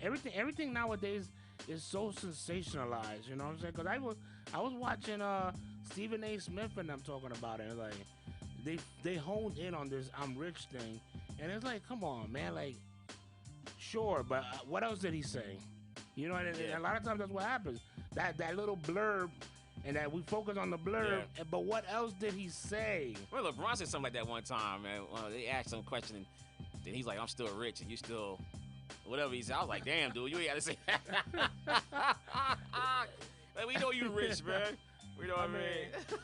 everything nowadays is so sensationalized. You know what I'm saying? Because I was watching Stephen A. Smith and them talking about it. And like they honed in on this I'm rich thing, and it's like, come on, man. Like, sure, but what else did he say? You know, and a lot of times that's what happens. That little blurb, and that we focus on the blurb, but what else did he say? Well, LeBron said something like that one time, man. They asked him a question, and then he's like, I'm still rich, and you still, whatever he said. I was like, damn, dude, you ain't got to say that. Like, we know you rich, man. We know what I mean.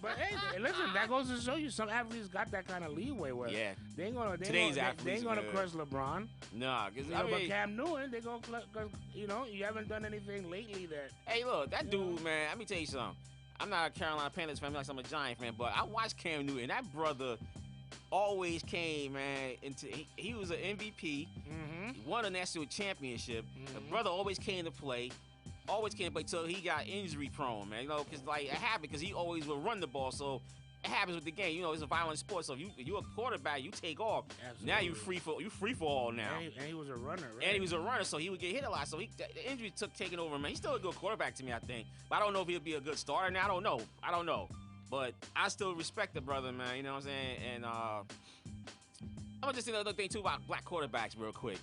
But hey, listen, that goes to show you some athletes got that kind of leeway where they ain't gonna crush LeBron. Nah, because but Cam Newton, they gonna you haven't done anything lately that. Hey, look, that dude, man. Let me tell you something. I'm not a Carolina Panthers fan, like I'm a Giant fan, but I watched Cam Newton. That brother always came, man. He was an MVP. Mm-hmm. He won a national championship. Mm-hmm. The brother always came to play. Always can't play till he got injury prone, man. Because like it happened because he always will run the ball. So it happens with the game. It's a violent sport. So if you're a quarterback, you take off. Absolutely. Now you free for all now. And he was a runner, right? And he was a runner, so he would get hit a lot. So the injury taking over, man. He's still a good quarterback to me, I think. But I don't know if he'll be a good starter. Now I don't know. But I still respect the brother, man. You know what I'm saying? And I'm gonna just say another thing too about black quarterbacks real quick.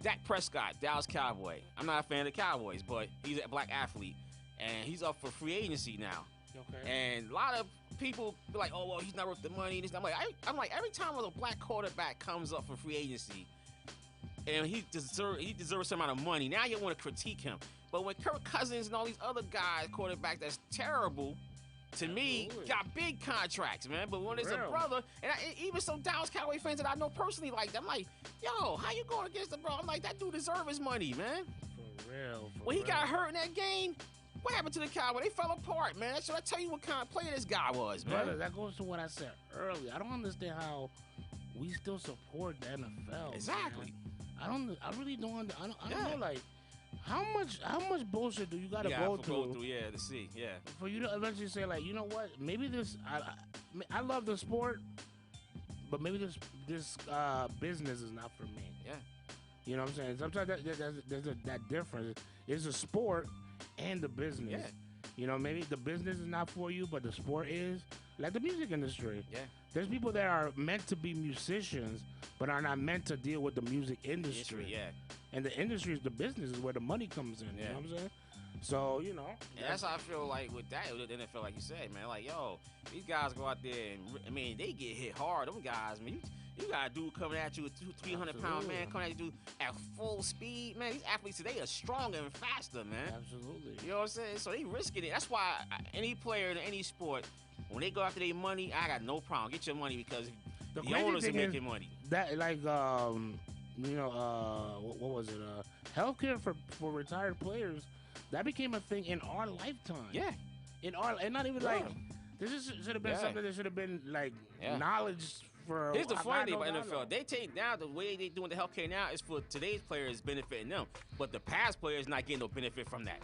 Dak Prescott, Dallas Cowboy. I'm not a fan of the Cowboys, but he's a black athlete, and he's up for free agency now. Okay. And a lot of people be like, "Oh, well, he's not worth the money." I'm like, every time a black quarterback comes up for free agency, and he deserves some amount of money. Now you want to critique him, but when Kirk Cousins and all these other guys, quarterbacks, that's terrible. To me, got big contracts, man. But when it's a brother, and even some Dallas Cowboy fans that I know personally, like, I'm like, yo, how you going against the bro? I'm like, that dude deserves his money, man. For real. When he got hurt in that game, what happened to the Cowboys? They fell apart, man. Should I tell you what kind of player this guy was, man? Brother, that goes to what I said earlier. I don't understand how we still support the NFL. Exactly. Man. I really don't. I don't know, like. How much bullshit do you gotta go through? To see, for you to eventually say, like, you know what? Maybe this. I love the sport, but maybe this business is not for me. Yeah. You know what I'm saying? Sometimes there's that difference. It's a sport and the business. Yeah. You know, maybe the business is not for you, but the sport is. Like the music industry. Yeah. There's people that are meant to be musicians, but are not meant to deal with the music industry. Yeah. And the industry is the business is where the money comes in. You know what I'm saying? So, And that's how I feel like with that, with the NFL, like you said, man. Like, yo, these guys go out there and, they get hit hard. Them guys, man, you got a dude coming at you, a 300-pound man coming at you at full speed, man. These athletes today are stronger and faster, man. Absolutely. You know what I'm saying? So they risking it. That's why any player in any sport, when they go after their money, I got no problem. Get your money because the owners are making money. That, like, what was it? Healthcare for retired players, that became a thing in our lifetime. Yeah. And not even like, this should have been something that should have been like knowledge for. Here's the funny thing about NFL. They take now the way they doing the healthcare now is for today's players benefiting them, but the past players not getting no benefit from that.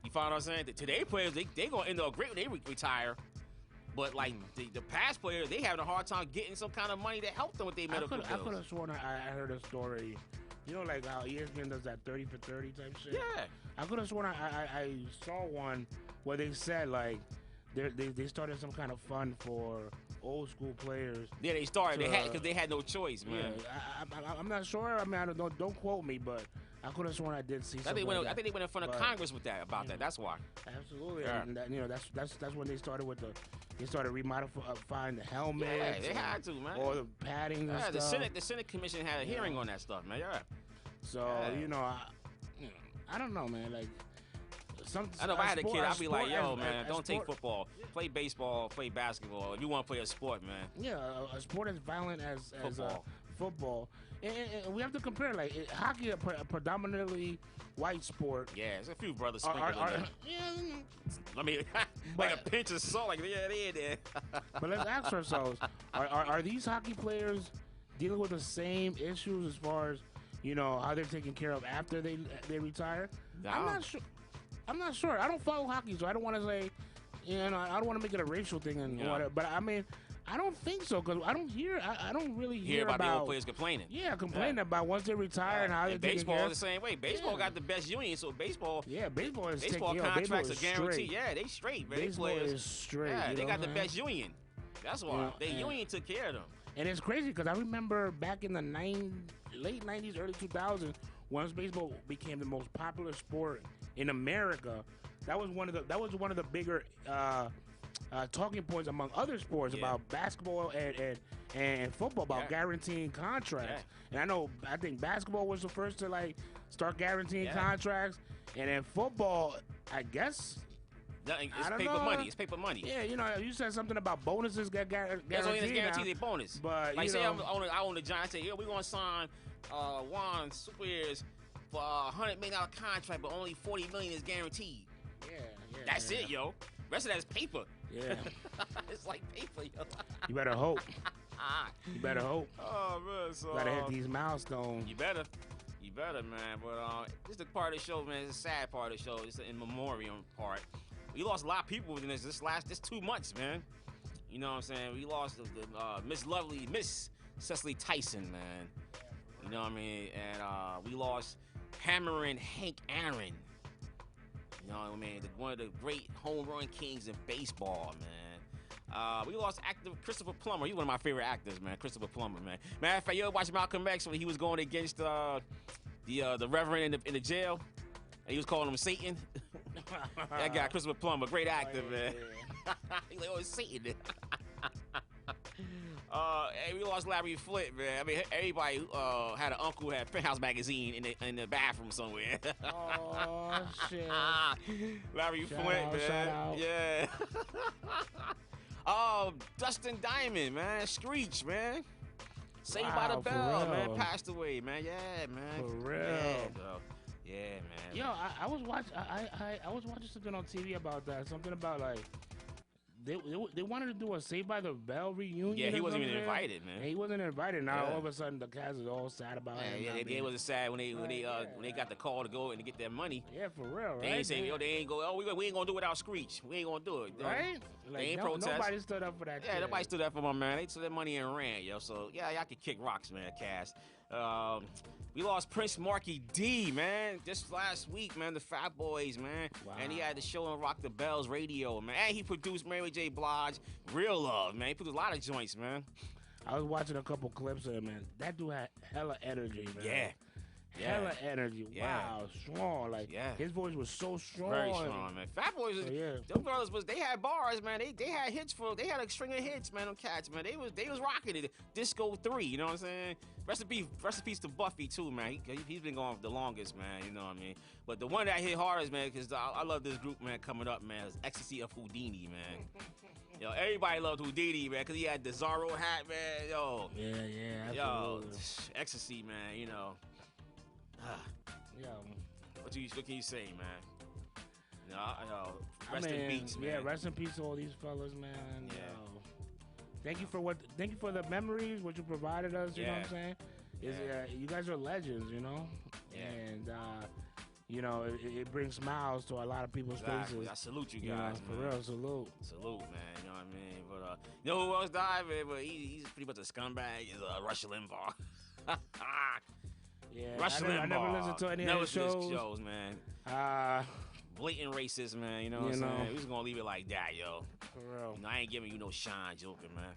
You follow what I'm saying? Today's players they gonna end up great when they retire. But, like, the past players, they having a hard time getting some kind of money to help them with their medical bills. I could have sworn I heard a story. You know, like how ESPN does that 30 for 30 type shit? Yeah. I could have sworn I saw one where they said, like, they started some kind of fund for old school players. Yeah, they started. Because they had no choice, man. Yeah, I'm not sure. I mean, don't quote me, but I could have sworn I did see something. I think they went in front of Congress with that that. That's why. Absolutely. Yeah. And that's when they started with they started remodifying the helmets. Yeah, they had to, man. Or the padding and stuff. The Senate Commission had a hearing on that stuff, man. Yeah. So I don't know, man. Like. I know if I had a kid, I'd be like, yo, man, don't take football. Play baseball, play basketball. If you want to play a sport, man. Yeah, a sport as violent as football. And we have to compare, like, hockey, a predominantly white sport. Yeah, there's a few brothers sprinkled in there. Yeah. I mean, like a pinch of salt, like, yeah, they're there. But let's ask ourselves, are these hockey players dealing with the same issues as far as, how they're taken care of after they retire? No. I'm not sure. I don't follow hockey, so I don't want to say, I don't want to make it a racial thing and whatever. But I mean, I don't think so because I don't really hear about the old players complaining. Yeah, complaining about once they retire and how they're taking care. Baseball the same way. Baseball got the best union, so baseball. Yeah, baseball contracts are guaranteed. Yeah, they straight. Baseball is straight. Yeah, they got the best union. That's why the union took care of them. And it's crazy because I remember back in the late '90s, early 2000s, once baseball became the most popular sport in America, that was one of the bigger talking points among other sports about basketball and football about guaranteeing contracts. And I think basketball was the first to start guaranteeing contracts, and then football, I guess. It's paper money. It's paper money. Yeah, you said something about bonuses guaranteed. That's only guaranteed a bonus. But say I own the Giants. I say, we're gonna sign Juan Supaears for a $100 million contract, but only $40 million is guaranteed. Yeah. That's it, yo. Rest of that is paper. Yeah. It's like paper, yo. You better hope. Oh man, so you gotta hit these milestones. You better, man. But this is the part of the show, man. It's a sad part of the show. It's the in memoriam part. We lost a lot of people within this 2 months, man. You know what I'm saying? We lost Miss Cecily Tyson, man. You know what I mean? And we lost Hammering Hank Aaron. You know what I mean? One of the great home run kings in baseball, man. We lost actor Christopher Plummer. He's one of my favorite actors, man. Christopher Plummer, man. Matter of fact, you ever watch Malcolm X when he was going against the Reverend in the jail? And he was calling him Satan. That guy, Christopher Plummer, great actor, man. He's like, it's Satan. Hey, we lost Larry Flint, man. I mean, everybody had an uncle who had Penthouse magazine in the bathroom somewhere. Oh shit! Larry Flint, man. Yeah. Dustin Diamond, man. Screech, man. Saved by the Bell, man. Passed away, man. Yeah, man. For real. Yeah, bro. Yeah, man. Yo, I was watching. I was watching something on TV about that. Something about they wanted to do a Saved by the Bell reunion. Yeah, he wasn't even invited, man. And he wasn't invited. Now all of a sudden the cast is all sad about it. Yeah, they wasn't sad when they got the call to go and to get their money. Yeah, for real. Right? They ain't say, they ain't go. Oh, we ain't gonna do it without Screech. We ain't gonna do it. Right? They ain't protest. Nobody stood up for that. Yeah, nobody stood up for my man. They took their money and ran, yo. So yeah, y'all can kick rocks, man. Cast. We lost Prince Marky D, man, just last week, man, the Fat Boys, man. Wow. And he had the show on Rock the Bells radio, man. And he produced Mary J. Blige, Real Love, man. He produced a lot of joints, man. I was watching a couple clips of him, man. That dude had hella energy, man. Yeah. Hella energy. Yeah. Wow, strong. His voice was so strong. Very strong, man. Fat Boys, them brothers they had bars, man. They had hits they had a string of hits, man, on Cats, man. They was rocking it. Disco 3, you know what I'm saying? Rest in peace to Buffy, too, man. He's been gone the longest, man, you know what I mean? But the one that hit hardest, man, because I love this group, man, coming up, man, is Ecstasy of Houdini, man. Yo, everybody loved Houdini, man, because he had the Zorro hat, man. Yo. Yeah, absolutely. Yo, Ecstasy, man, you know. What can you say, man? Rest in peace, man. Yeah, rest in peace to all these fellas, man. Yeah. Thank you for the memories, what you provided us, you know what I'm saying? You guys are legends, you know? Yeah. And it brings smiles to a lot of people's faces. I salute you guys, for real, salute. Salute, man, you know what I mean? But you know who else died, man? But he's pretty much a scumbag, is Rush Limbaugh. Yeah, Rush Limbaugh. I never listened to any of the shows, man. blatant racist, man. You know what I'm saying? We just gonna leave it like that, yo. For real. You know, I ain't giving you no shine, joking, man.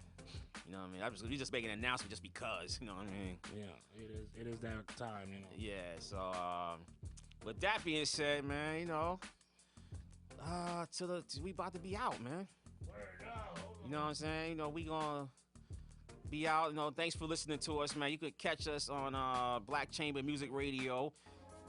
You know what I mean? We just making an announcement just because. You know what I mean? Yeah, it is that time. You know. Yeah. So, with that being said, man, you know, we about to be out, man. You know what I'm saying? You know, we gonna be out. You know, thanks for listening to us, man. You could catch us on Black Chamber Music Radio.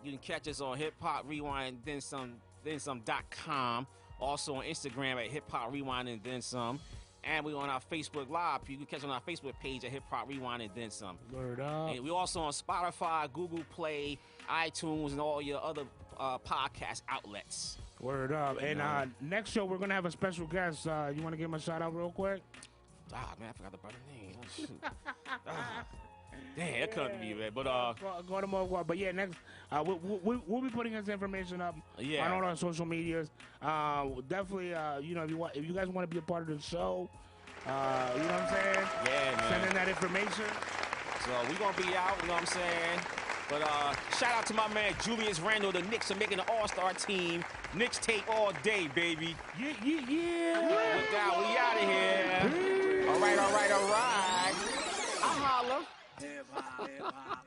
You can catch us on Hip Hop Rewind then some.com. Also on Instagram at Hip Hop Rewind and Then Some. And we're on our Facebook Live. You can catch us on our Facebook page at Hip Hop Rewind and Then Some. Word up. And we're also on Spotify, Google Play, iTunes, and all your other podcast outlets. Word up. And next show, we're going to have a special guest. You want to give him a shout out real quick? Ah, man, I forgot the brother's name. Oh, shoot. Damn, that couldn't be, man. But, go to more. But yeah, next, we'll be putting this information up on all our social medias. Definitely, you know, if you guys want to be a part of the show, you know what I'm saying? Yeah, man. Send in that information. So we going to be out, you know what I'm saying? But shout out to my man Julius Randle. The Knicks are making the All-Star team. Knicks take all day, baby. Yeah. With that, we out of here. All right. I'll holler. Hip hop.